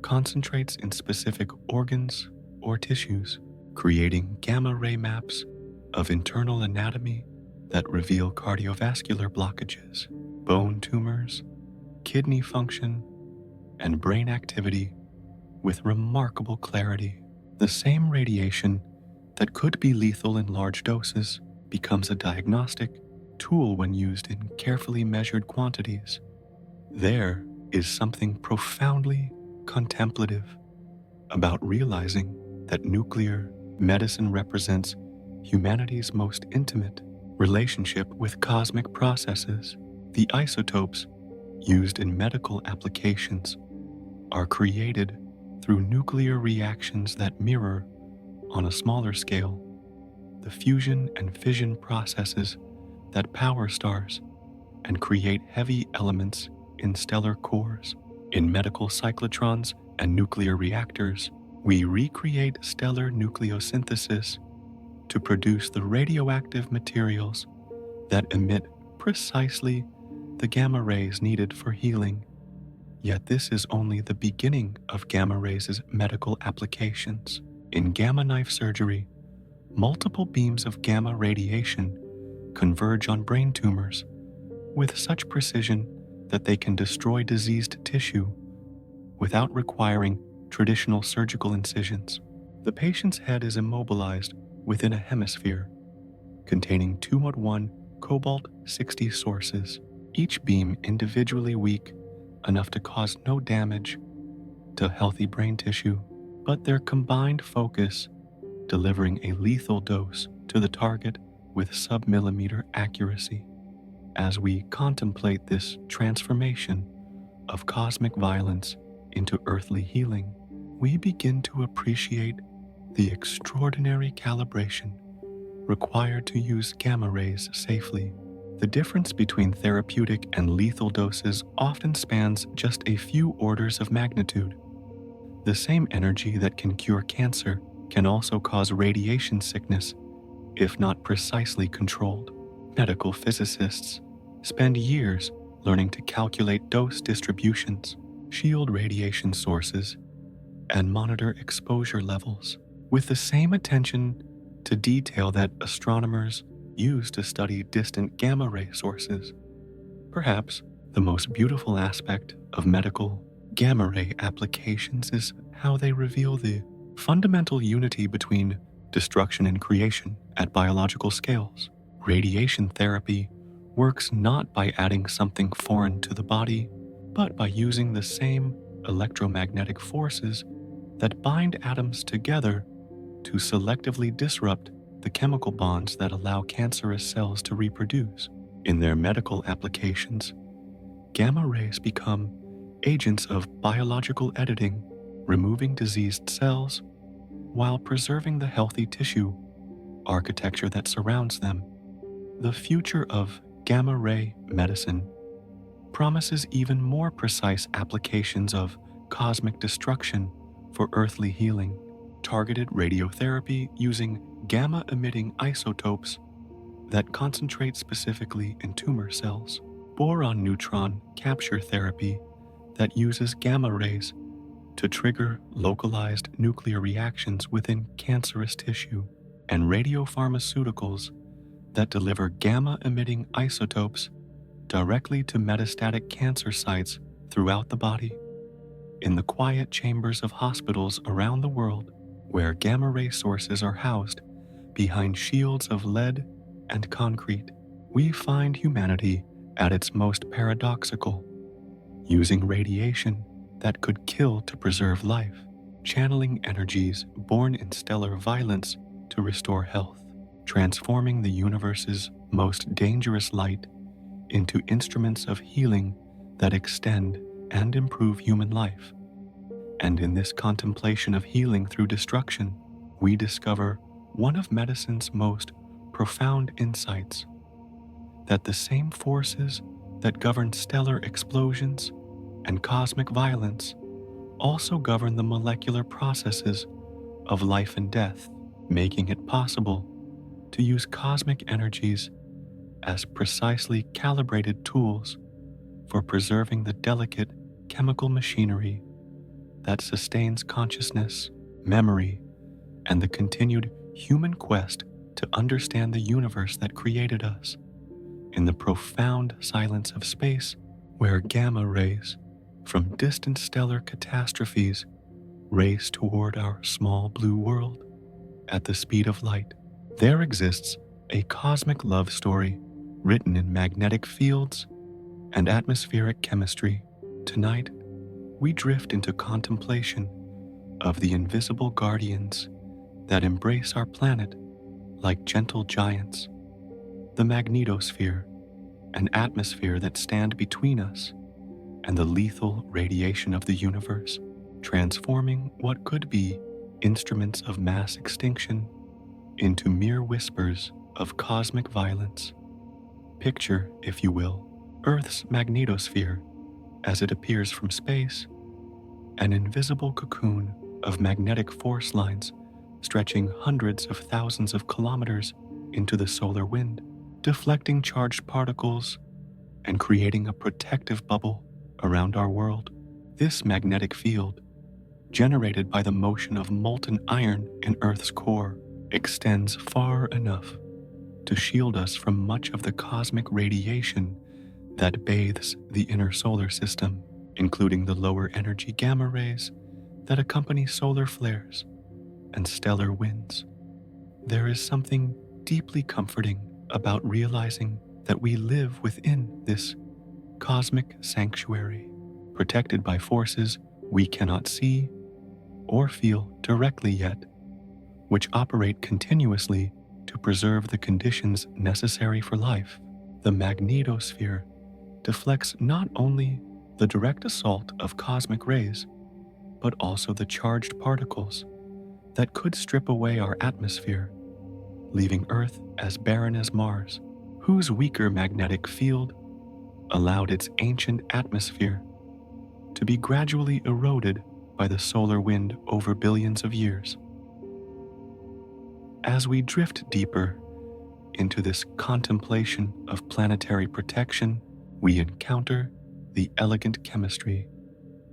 concentrates in specific organs or tissues, creating gamma ray maps of internal anatomy that reveal cardiovascular blockages, bone tumors, kidney function, and brain activity with remarkable clarity. The same radiation that could be lethal in large doses becomes a diagnostic tool when used in carefully measured quantities. There is something profoundly contemplative about realizing that nuclear medicine represents humanity's most intimate relationship with cosmic processes. The isotopes used in medical applications are created through nuclear reactions that mirror, on a smaller scale, the fusion and fission processes that power stars and create heavy elements in stellar cores. In medical cyclotrons and nuclear reactors, we recreate stellar nucleosynthesis to produce the radioactive materials that emit precisely the gamma rays needed for healing. Yet this is only the beginning of gamma rays' medical applications. In gamma knife surgery, multiple beams of gamma radiation converge on brain tumors with such precision that they can destroy diseased tissue without requiring traditional surgical incisions. The patient's head is immobilized within a hemisphere containing 201 cobalt-60 sources, each beam individually weak enough to cause no damage to healthy brain tissue, but their combined focus delivering a lethal dose to the target with sub-millimeter accuracy. As we contemplate this transformation of cosmic violence into earthly healing, we begin to appreciate the extraordinary calibration required to use gamma rays safely. The difference between therapeutic and lethal doses often spans just a few orders of magnitude. The same energy that can cure cancer can also cause radiation sickness if not precisely controlled. Medical physicists spend years learning to calculate dose distributions, shield radiation sources, and monitor exposure levels with the same attention to detail that astronomers use to study distant gamma ray sources. Perhaps the most beautiful aspect of medical gamma ray applications is how they reveal the fundamental unity between destruction and creation at biological scales. Radiation therapy works not by adding something foreign to the body, but by using the same electromagnetic forces that bind atoms together to selectively disrupt the chemical bonds that allow cancerous cells to reproduce. In their medical applications, gamma rays become agents of biological editing, removing diseased cells while preserving the healthy tissue architecture that surrounds them. The future of gamma ray medicine promises even more precise applications of cosmic destruction for earthly healing. Targeted radiotherapy using gamma-emitting isotopes that concentrate specifically in tumor cells. Boron-neutron capture therapy that uses gamma rays to trigger localized nuclear reactions within cancerous tissue. And radiopharmaceuticals that deliver gamma-emitting isotopes directly to metastatic cancer sites throughout the body. In the quiet chambers of hospitals around the world, where gamma ray sources are housed behind shields of lead and concrete, we find humanity at its most paradoxical, using radiation that could kill to preserve life, channeling energies born in stellar violence to restore health, transforming the universe's most dangerous light into instruments of healing that extend and improve human life. And in this contemplation of healing through destruction, we discover one of medicine's most profound insights, that the same forces that govern stellar explosions and cosmic violence also govern the molecular processes of life and death, making it possible to use cosmic energies as precisely calibrated tools for preserving the delicate chemical machinery that sustains consciousness, memory, and the continued human quest to understand the universe that created us. In the profound silence of space, where gamma rays from distant stellar catastrophes race toward our small blue world at the speed of light, there exists a cosmic love story written in magnetic fields and atmospheric chemistry. Tonight, we drift into contemplation of the invisible guardians that embrace our planet like gentle giants. The magnetosphere, an atmosphere that stand between us and the lethal radiation of the universe, transforming what could be instruments of mass extinction into mere whispers of cosmic violence. Picture, if you will, Earth's magnetosphere as it appears from space, an invisible cocoon of magnetic force lines stretching hundreds of thousands of kilometers into the solar wind, deflecting charged particles and creating a protective bubble around our world. This magnetic field, generated by the motion of molten iron in Earth's core, extends far enough to shield us from much of the cosmic radiation that bathes the inner solar system, including the lower energy gamma rays that accompany solar flares and stellar winds. There is something deeply comforting about realizing that we live within this cosmic sanctuary, protected by forces we cannot see or feel directly yet, which operate continuously to preserve the conditions necessary for life. The magnetosphere deflects not only the direct assault of cosmic rays, but also the charged particles that could strip away our atmosphere, leaving Earth as barren as Mars, whose weaker magnetic field allowed its ancient atmosphere to be gradually eroded by the solar wind over billions of years. As we drift deeper into this contemplation of planetary protection, we encounter the elegant chemistry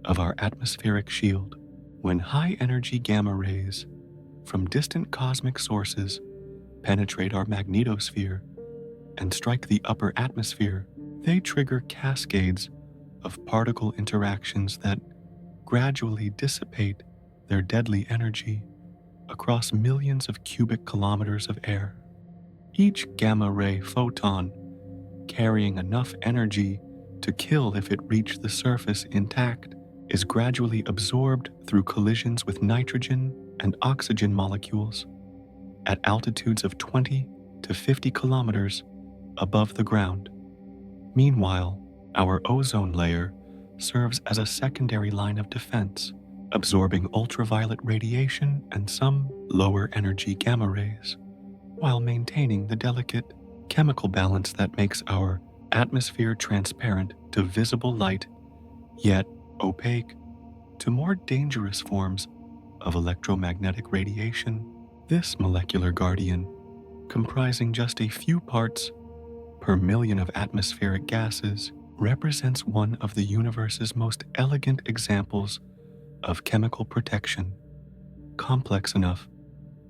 of our atmospheric shield. When high-energy gamma rays from distant cosmic sources penetrate our magnetosphere and strike the upper atmosphere, they trigger cascades of particle interactions that gradually dissipate their deadly energy across millions of cubic kilometers of air. Each gamma ray photon, carrying enough energy to kill if it reached the surface intact, is gradually absorbed through collisions with nitrogen and oxygen molecules at altitudes of 20 to 50 kilometers above the ground. Meanwhile, our ozone layer serves as a secondary line of defense, absorbing ultraviolet radiation and some lower energy gamma rays, while maintaining the delicate chemical balance that makes our atmosphere transparent to visible light, yet opaque to more dangerous forms of electromagnetic radiation. This molecular guardian, comprising just a few parts per million of atmospheric gases, represents one of the universe's most elegant examples of chemical protection, complex enough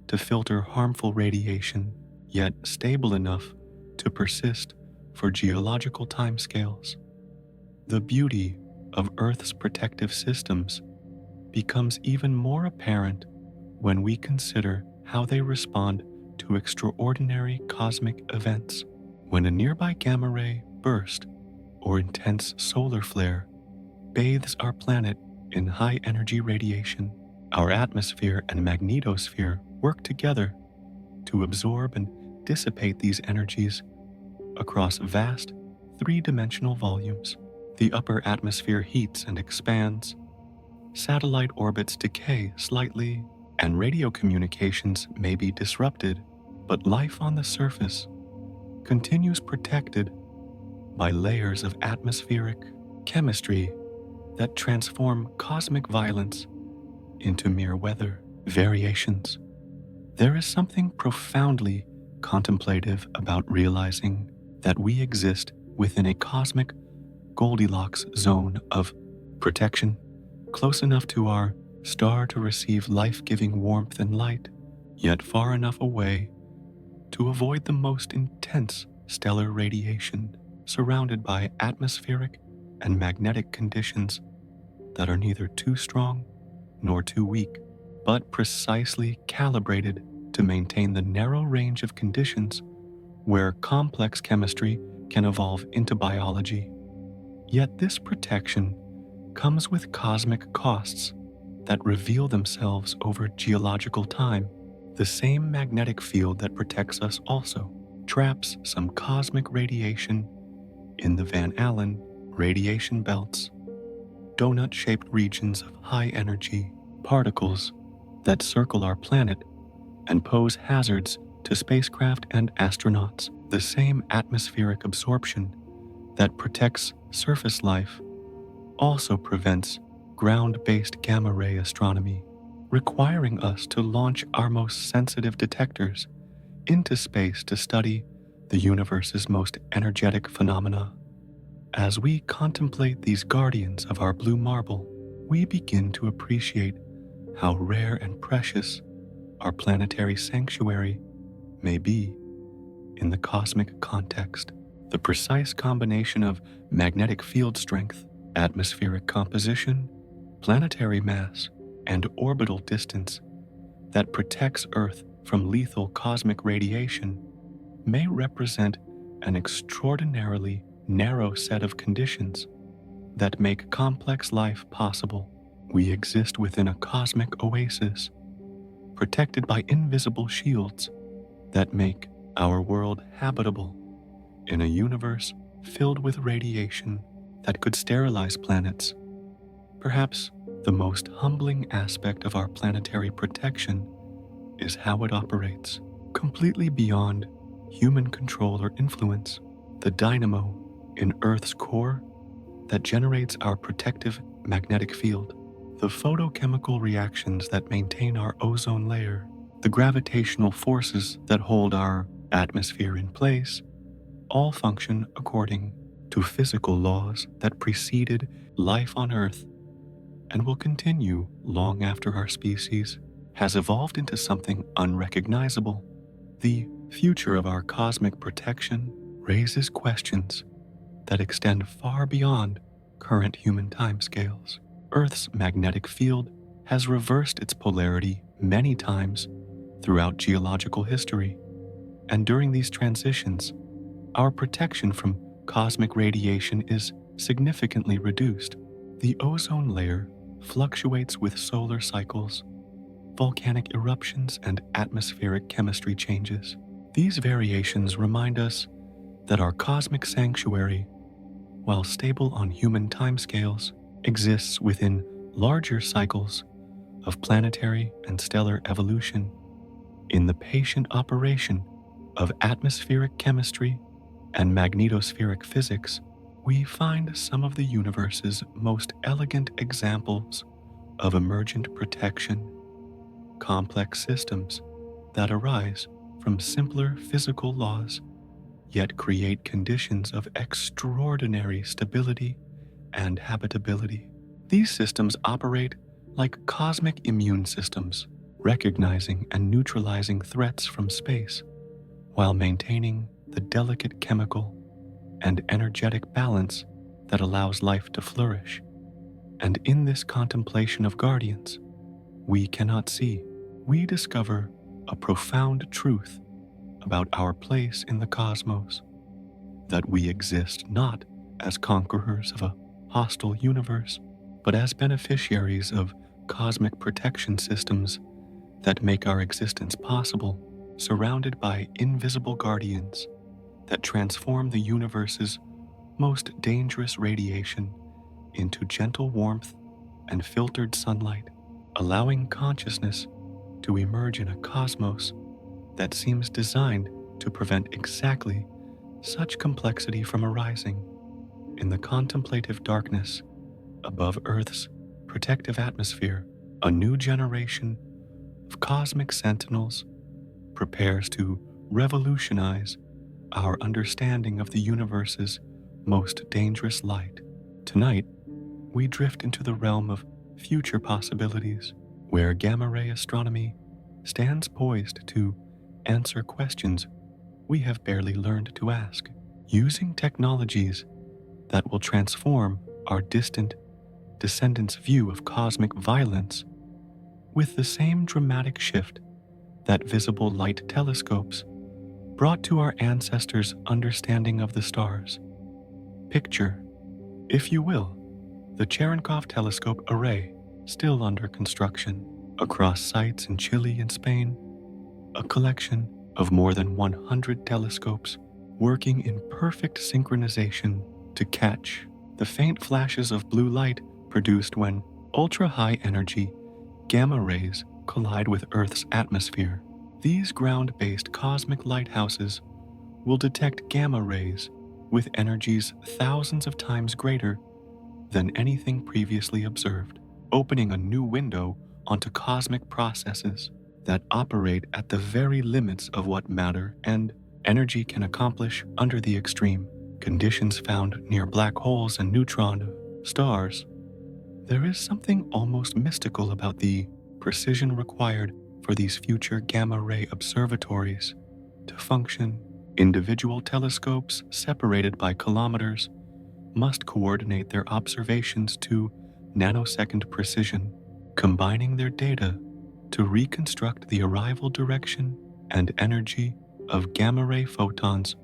to filter harmful radiation, yet stable enough to persist for geological timescales. The beauty of Earth's protective systems becomes even more apparent when we consider how they respond to extraordinary cosmic events. When a nearby gamma ray burst or intense solar flare bathes our planet in high-energy radiation, our atmosphere and magnetosphere work together to absorb and dissipate these energies across vast, three-dimensional volumes. The upper atmosphere heats and expands, satellite orbits decay slightly, and radio communications may be disrupted, but life on the surface continues protected by layers of atmospheric chemistry that transform cosmic violence into mere weather variations. There is something profoundly contemplative about realizing that we exist within a cosmic Goldilocks zone of protection, close enough to our star to receive life-giving warmth and light, yet far enough away to avoid the most intense stellar radiation, surrounded by atmospheric and magnetic conditions that are neither too strong nor too weak, but precisely calibrated to maintain the narrow range of conditions where complex chemistry can evolve into biology. Yet this protection comes with cosmic costs that reveal themselves over geological time. The same magnetic field that protects us also traps some cosmic radiation in the Van Allen radiation belts, donut-shaped regions of high-energy particles that circle our planet and pose hazards to spacecraft and astronauts. The same atmospheric absorption that protects surface life also prevents ground-based gamma-ray astronomy, requiring us to launch our most sensitive detectors into space to study the universe's most energetic phenomena. As we contemplate these guardians of our blue marble, we begin to appreciate how rare and precious our planetary sanctuary may be in the cosmic context. The precise combination of magnetic field strength, atmospheric composition, planetary mass, and orbital distance that protects Earth from lethal cosmic radiation may represent an extraordinarily narrow set of conditions that make complex life possible. We exist within a cosmic oasis, protected by invisible shields that make our world habitable in a universe filled with radiation that could sterilize planets. Perhaps the most humbling aspect of our planetary protection is how it operates, completely beyond human control or influence. The dynamo in Earth's core that generates our protective magnetic field, the photochemical reactions that maintain our ozone layer, the gravitational forces that hold our atmosphere in place, all function according to physical laws that preceded life on Earth and will continue long after our species has evolved into something unrecognizable. The future of our cosmic protection raises questions that extend far beyond current human timescales. Earth's magnetic field has reversed its polarity many times throughout geological history, and during these transitions, our protection from cosmic radiation is significantly reduced. The ozone layer fluctuates with solar cycles, volcanic eruptions, and atmospheric chemistry changes. These variations remind us that our cosmic sanctuary, while stable on human timescales, exists within larger cycles of planetary and stellar evolution. In the patient operation of atmospheric chemistry and magnetospheric physics, we find some of the universe's most elegant examples of emergent protection, complex systems that arise from simpler physical laws, yet create conditions of extraordinary stability and habitability. These systems operate like cosmic immune systems, recognizing and neutralizing threats from space, while maintaining the delicate chemical and energetic balance that allows life to flourish. And in this contemplation of guardians we cannot see, we discover a profound truth about our place in the cosmos, that we exist not as conquerors of a hostile universe, but as beneficiaries of cosmic protection systems that make our existence possible, surrounded by invisible guardians that transform the universe's most dangerous radiation into gentle warmth and filtered sunlight, allowing consciousness to emerge in a cosmos that seems designed to prevent exactly such complexity from arising. In the contemplative darkness above Earth's protective atmosphere, a new generation of cosmic sentinels prepares to revolutionize our understanding of the universe's most dangerous light. Tonight, we drift into the realm of future possibilities, where gamma-ray astronomy stands poised to answer questions we have barely learned to ask. Using technologies that will transform our distant descendants' view of cosmic violence with the same dramatic shift that visible light telescopes brought to our ancestors' understanding of the stars. Picture, if you will, the Cherenkov Telescope Array, still under construction, across sites in Chile and Spain, a collection of more than 100 telescopes working in perfect synchronization to catch the faint flashes of blue light produced when ultra-high energy gamma rays collide with Earth's atmosphere. These ground-based cosmic lighthouses will detect gamma rays with energies thousands of times greater than anything previously observed, opening a new window onto cosmic processes that operate at the very limits of what matter and energy can accomplish under the extreme conditions found near black holes and neutron stars. There is something almost mystical about the precision required for these future gamma-ray observatories to function. Individual telescopes separated by kilometers must coordinate their observations to nanosecond precision, combining their data to reconstruct the arrival direction and energy of gamma-ray photons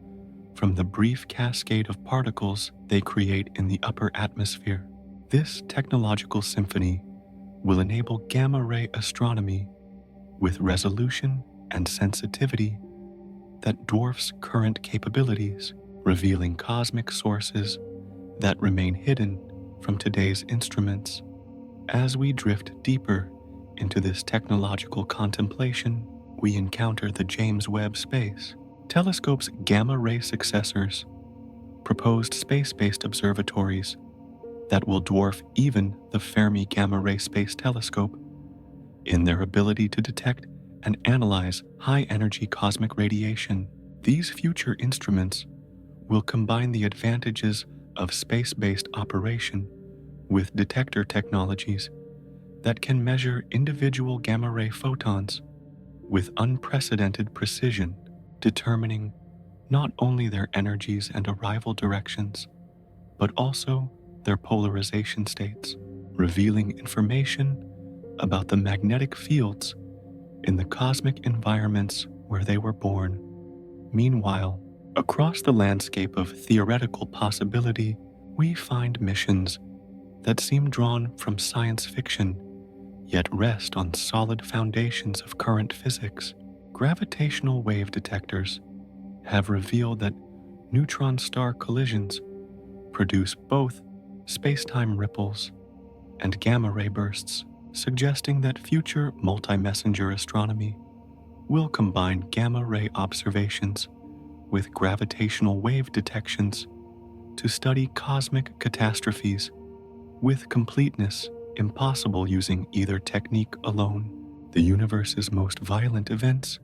from the brief cascade of particles they create in the upper atmosphere. This technological symphony will enable gamma-ray astronomy with resolution and sensitivity that dwarfs current capabilities, revealing cosmic sources that remain hidden from today's instruments. As we drift deeper into this technological contemplation, we encounter the James Webb Space Telescope's gamma-ray successors, proposed space-based observatories that will dwarf even the Fermi Gamma-Ray Space Telescope in their ability to detect and analyze high-energy cosmic radiation. These future instruments will combine the advantages of space-based operation with detector technologies that can measure individual gamma-ray photons with unprecedented precision, determining not only their energies and arrival directions, but also their polarization states, revealing information about the magnetic fields in the cosmic environments where they were born. Meanwhile, across the landscape of theoretical possibility, we find missions that seem drawn from science fiction, yet rest on solid foundations of current physics. Gravitational wave detectors have revealed that neutron star collisions produce both space-time ripples and gamma-ray bursts, suggesting that future multi-messenger astronomy will combine gamma-ray observations with gravitational wave detections to study cosmic catastrophes with completeness impossible using either technique alone. The universe's most violent events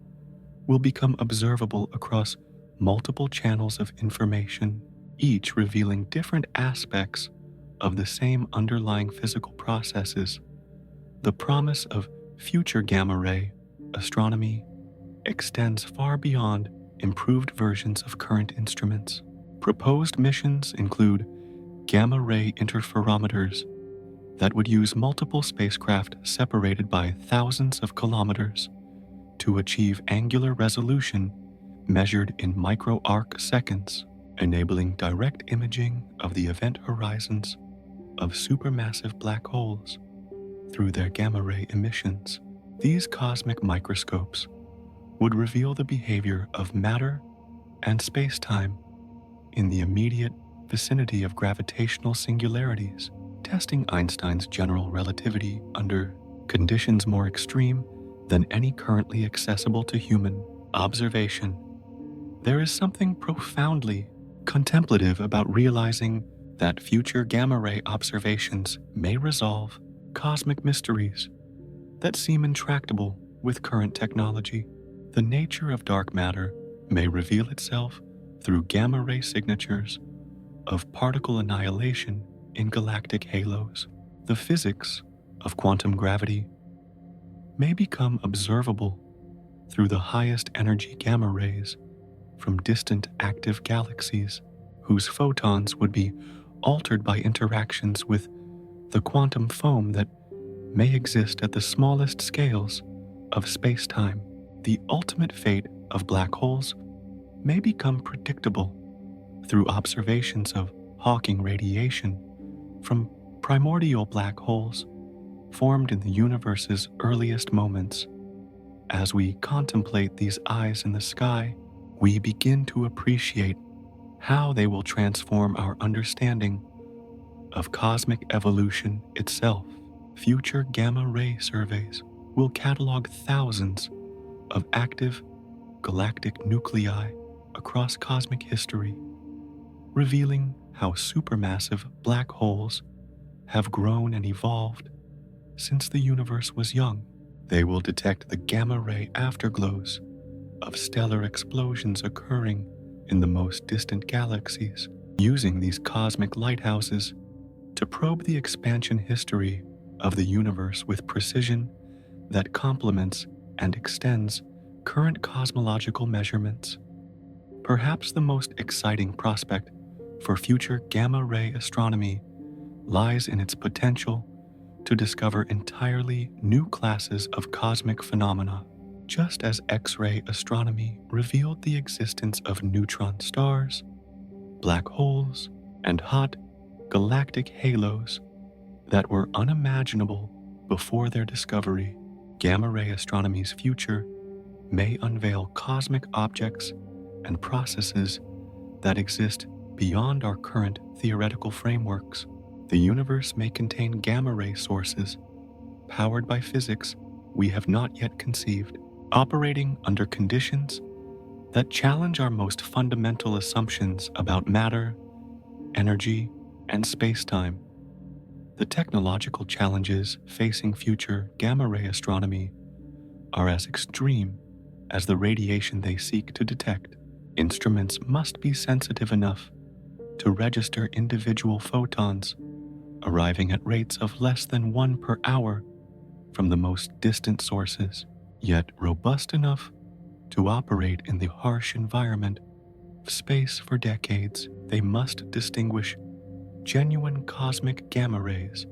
will become observable across multiple channels of information, each revealing different aspects of the same underlying physical processes. The promise of future gamma-ray astronomy extends far beyond improved versions of current instruments. Proposed missions include gamma-ray interferometers that would use multiple spacecraft separated by thousands of kilometers to achieve angular resolution measured in micro-arc seconds, enabling direct imaging of the event horizons of supermassive black holes through their gamma-ray emissions. These cosmic microscopes would reveal the behavior of matter and space-time in the immediate vicinity of gravitational singularities, testing Einstein's general relativity under conditions more extreme than any currently accessible to human observation. There is something profoundly contemplative about realizing that future gamma-ray observations may resolve cosmic mysteries that seem intractable with current technology. The nature of dark matter may reveal itself through gamma-ray signatures of particle annihilation in galactic halos. The physics of quantum gravity may become observable through the highest energy gamma rays from distant active galaxies whose photons would be altered by interactions with the quantum foam that may exist at the smallest scales of space-time. The ultimate fate of black holes may become predictable through observations of Hawking radiation from primordial black holes formed in the universe's earliest moments. As we contemplate these eyes in the sky, we begin to appreciate how they will transform our understanding of cosmic evolution itself. Future gamma-ray surveys will catalog thousands of active galactic nuclei across cosmic history, revealing how supermassive black holes have grown and evolved since the universe was young. They will detect the gamma-ray afterglows of stellar explosions occurring in the most distant galaxies, using these cosmic lighthouses to probe the expansion history of the universe with precision that complements and extends current cosmological measurements. Perhaps the most exciting prospect for future gamma-ray astronomy lies in its potential to discover entirely new classes of cosmic phenomena. Just as X-ray astronomy revealed the existence of neutron stars, black holes, and hot galactic halos that were unimaginable before their discovery, gamma-ray astronomy's future may unveil cosmic objects and processes that exist beyond our current theoretical frameworks. The universe may contain gamma-ray sources powered by physics we have not yet conceived, operating under conditions that challenge our most fundamental assumptions about matter, energy, and space-time. The technological challenges facing future gamma-ray astronomy are as extreme as the radiation they seek to detect. Instruments must be sensitive enough to register individual photons, arriving at rates of less than 1 per hour from the most distant sources, yet robust enough to operate in the harsh environment of space for decades. They must distinguish genuine cosmic gamma rays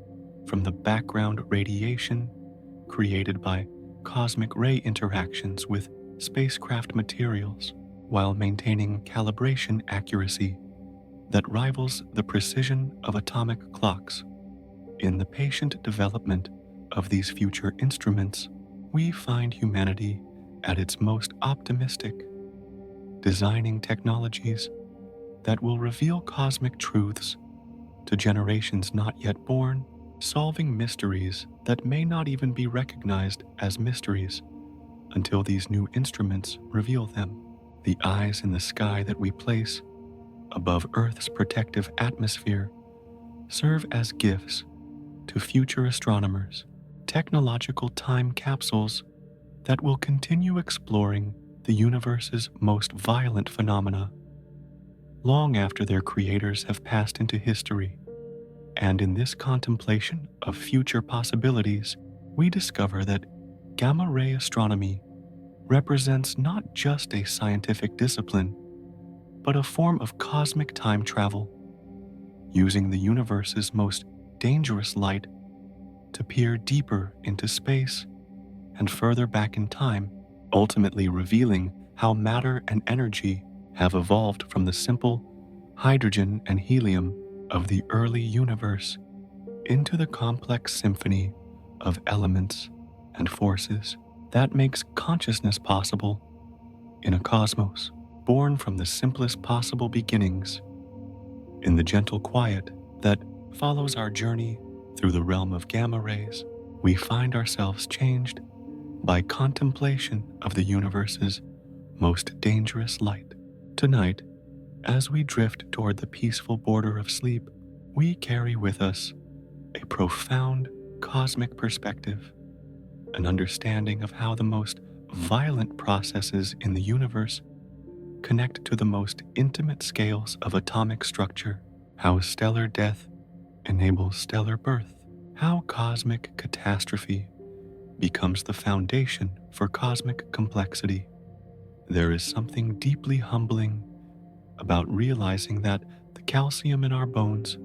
from the background radiation created by cosmic ray interactions with spacecraft materials, while maintaining calibration accuracy that rivals the precision of atomic clocks. In the patient development of these future instruments, we find humanity at its most optimistic, designing technologies that will reveal cosmic truths to generations not yet born, solving mysteries that may not even be recognized as mysteries until these new instruments reveal them. The eyes in the sky that we place above Earth's protective atmosphere serve as gifts to future astronomers, technological time capsules that will continue exploring the universe's most violent phenomena long after their creators have passed into history. And in this contemplation of future possibilities, we discover that gamma-ray astronomy represents not just a scientific discipline, but a form of cosmic time travel, using the universe's most dangerous light to peer deeper into space and further back in time, ultimately revealing how matter and energy have evolved from the simple hydrogen and helium of the early universe into the complex symphony of elements and forces that makes consciousness possible in a cosmos born from the simplest possible beginnings. In the gentle quiet that follows our journey through the realm of gamma rays, we find ourselves changed by contemplation of the universe's most dangerous light. Tonight, as we drift toward the peaceful border of sleep, we carry with us a profound cosmic perspective, an understanding of how the most violent processes in the universe connect to the most intimate scales of atomic structure, how stellar death enables stellar birth, how cosmic catastrophe becomes the foundation for cosmic complexity, There is something deeply humbling about realizing that the calcium in our bones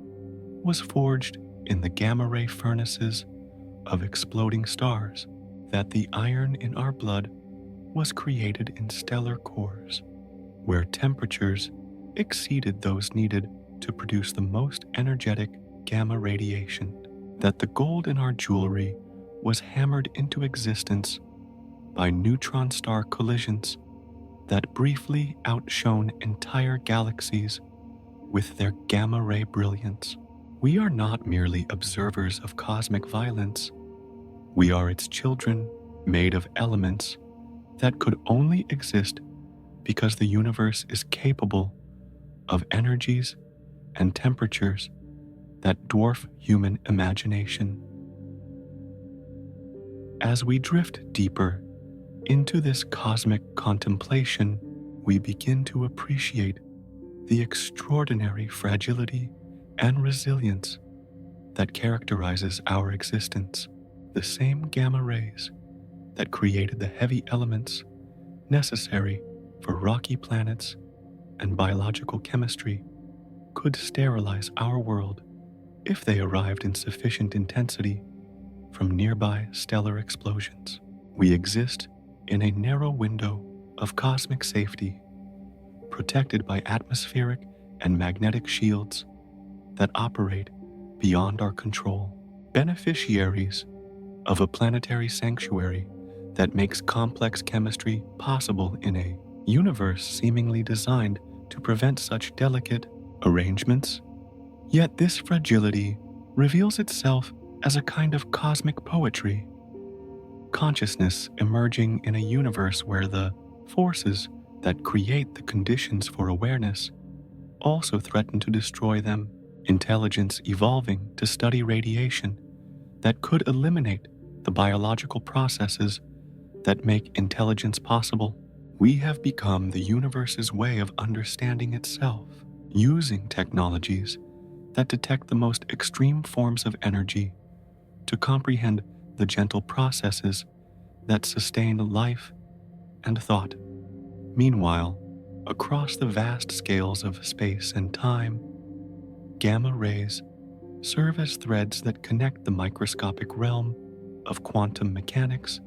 was forged in the gamma ray furnaces of exploding stars, that the iron in our blood was created in stellar cores, where temperatures exceeded those needed to produce the most energetic gamma radiation, that the gold in our jewelry was hammered into existence by neutron star collisions that briefly outshone entire galaxies with their gamma ray brilliance. We are not merely observers of cosmic violence, we are its children, made of elements that could only exist because the universe is capable of energies and temperatures that dwarf human imagination. As we drift deeper into this cosmic contemplation, we begin to appreciate the extraordinary fragility and resilience that characterizes our existence. The same gamma rays that created the heavy elements necessary for rocky planets and biological chemistry could sterilize our world if they arrived in sufficient intensity from nearby stellar explosions. We exist in a narrow window of cosmic safety, protected by atmospheric and magnetic shields that operate beyond our control. Beneficiaries of a planetary sanctuary that makes complex chemistry possible in a universe seemingly designed to prevent such delicate arrangements. Yet this fragility reveals itself as a kind of cosmic poetry, consciousness emerging in a universe where the forces that create the conditions for awareness also threaten to destroy them, intelligence evolving to study radiation that could eliminate the biological processes that make intelligence possible. We have become the universe's way of understanding itself, using technologies that detect the most extreme forms of energy to comprehend the gentle processes that sustain life and thought. Meanwhile, across the vast scales of space and time, gamma rays serve as threads that connect the microscopic realm of quantum mechanics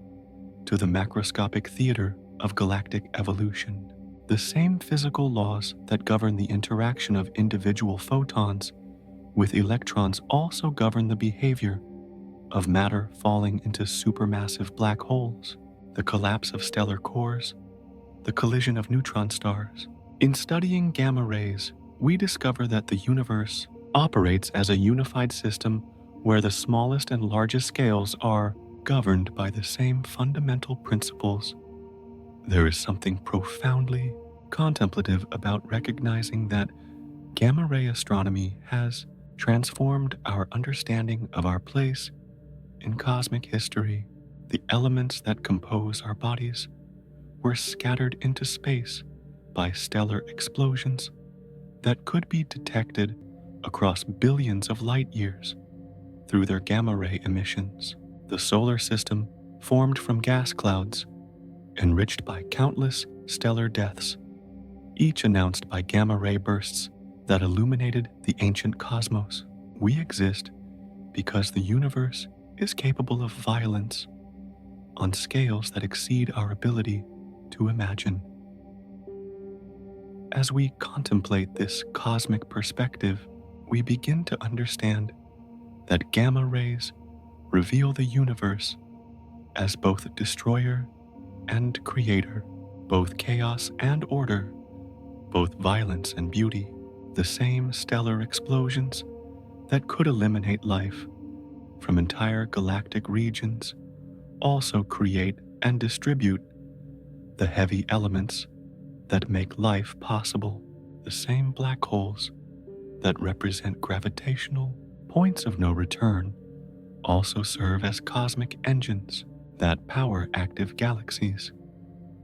to the macroscopic theater of galactic evolution. The same physical laws that govern the interaction of individual photons with electrons also govern the behavior of matter falling into supermassive black holes, the collapse of stellar cores, the collision of neutron stars. In studying gamma rays, we discover that the universe operates as a unified system where the smallest and largest scales are governed by the same fundamental principles. There is something profoundly contemplative about recognizing that gamma ray astronomy has transformed our understanding of our place in cosmic history. The elements that compose our bodies were scattered into space by stellar explosions that could be detected across billions of light years through their gamma ray emissions. The solar system formed from gas clouds, enriched by countless stellar deaths, each announced by gamma ray bursts that illuminated the ancient cosmos. We exist because the universe is capable of violence on scales that exceed our ability to imagine. As we contemplate this cosmic perspective, we begin to understand that gamma rays reveal the universe as both destroyer and creator, both chaos and order, both violence and beauty. The same stellar explosions that could eliminate life from entire galactic regions also create and distribute the heavy elements that make life possible. The same black holes that represent gravitational points of no return also serve as cosmic engines that power active galaxies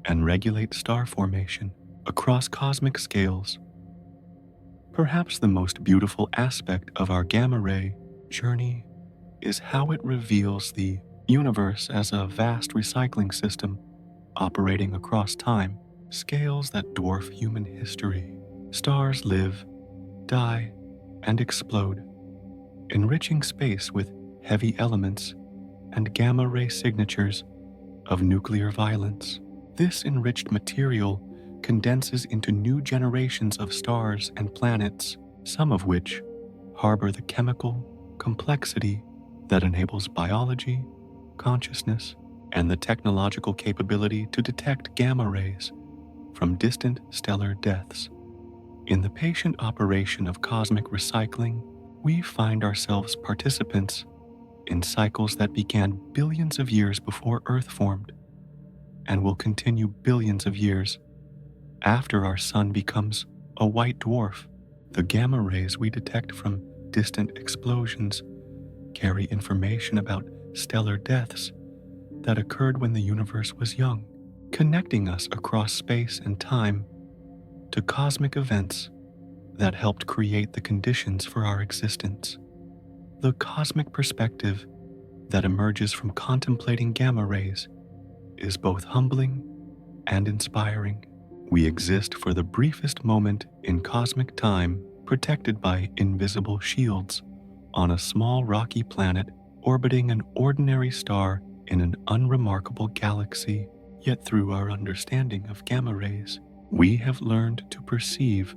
and regulate star formation across cosmic scales. Perhaps the most beautiful aspect of our gamma ray journey is how it reveals the universe as a vast recycling system operating across time. scales that dwarf human history. Stars live, die, and explode, enriching space with heavy elements and gamma-ray signatures of nuclear violence. This enriched material condenses into new generations of stars and planets, some of which harbor the chemical complexity that enables biology, consciousness, and the technological capability to detect gamma rays from distant stellar deaths. In the patient operation of cosmic recycling, we find ourselves participants in cycles that began billions of years before Earth formed and will continue billions of years after our sun becomes a white dwarf. The gamma rays we detect from distant explosions carry information about stellar deaths that occurred when the universe was young, connecting us across space and time to cosmic events that helped create the conditions for our existence. The cosmic perspective that emerges from contemplating gamma rays is both humbling and inspiring. We exist for the briefest moment in cosmic time, protected by invisible shields on a small rocky planet orbiting an ordinary star in an unremarkable galaxy. Yet through our understanding of gamma rays, we have learned to perceive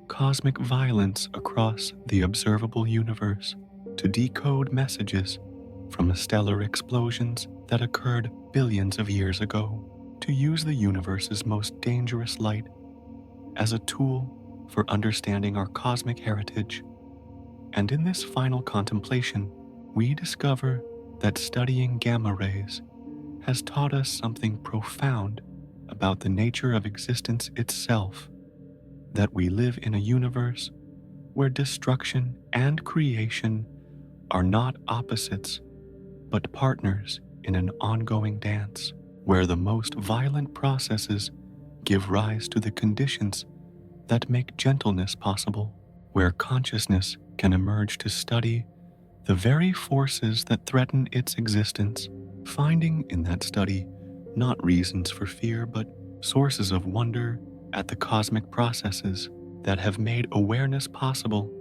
cosmic violence across the observable universe, to decode messages from stellar explosions that occurred billions of years ago, to use the universe's most dangerous light as a tool for understanding our cosmic heritage. And in this final contemplation, we discover that studying gamma rays has taught us something profound about the nature of existence itself, that we live in a universe where destruction and creation are not opposites, but partners in an ongoing dance, where the most violent processes give rise to the conditions that make gentleness possible, where consciousness can emerge to study the very forces that threaten its existence, finding in that study not reasons for fear, but sources of wonder at the cosmic processes that have made awareness possible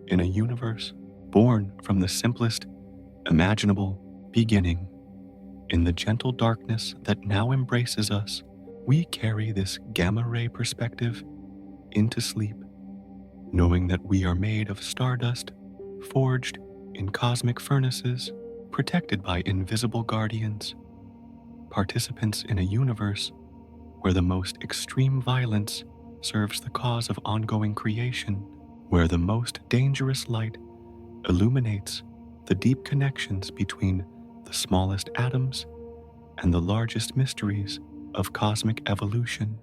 in a universe born from the simplest imaginable beginning. In the gentle darkness that now embraces us, we carry this gamma ray perspective into sleep, knowing that we are made of stardust, forged in cosmic furnaces, protected by invisible guardians, participants in a universe where the most extreme violence serves the cause of ongoing creation, where the most dangerous light illuminates the deep connections between the smallest atoms and the largest mysteries of cosmic evolution.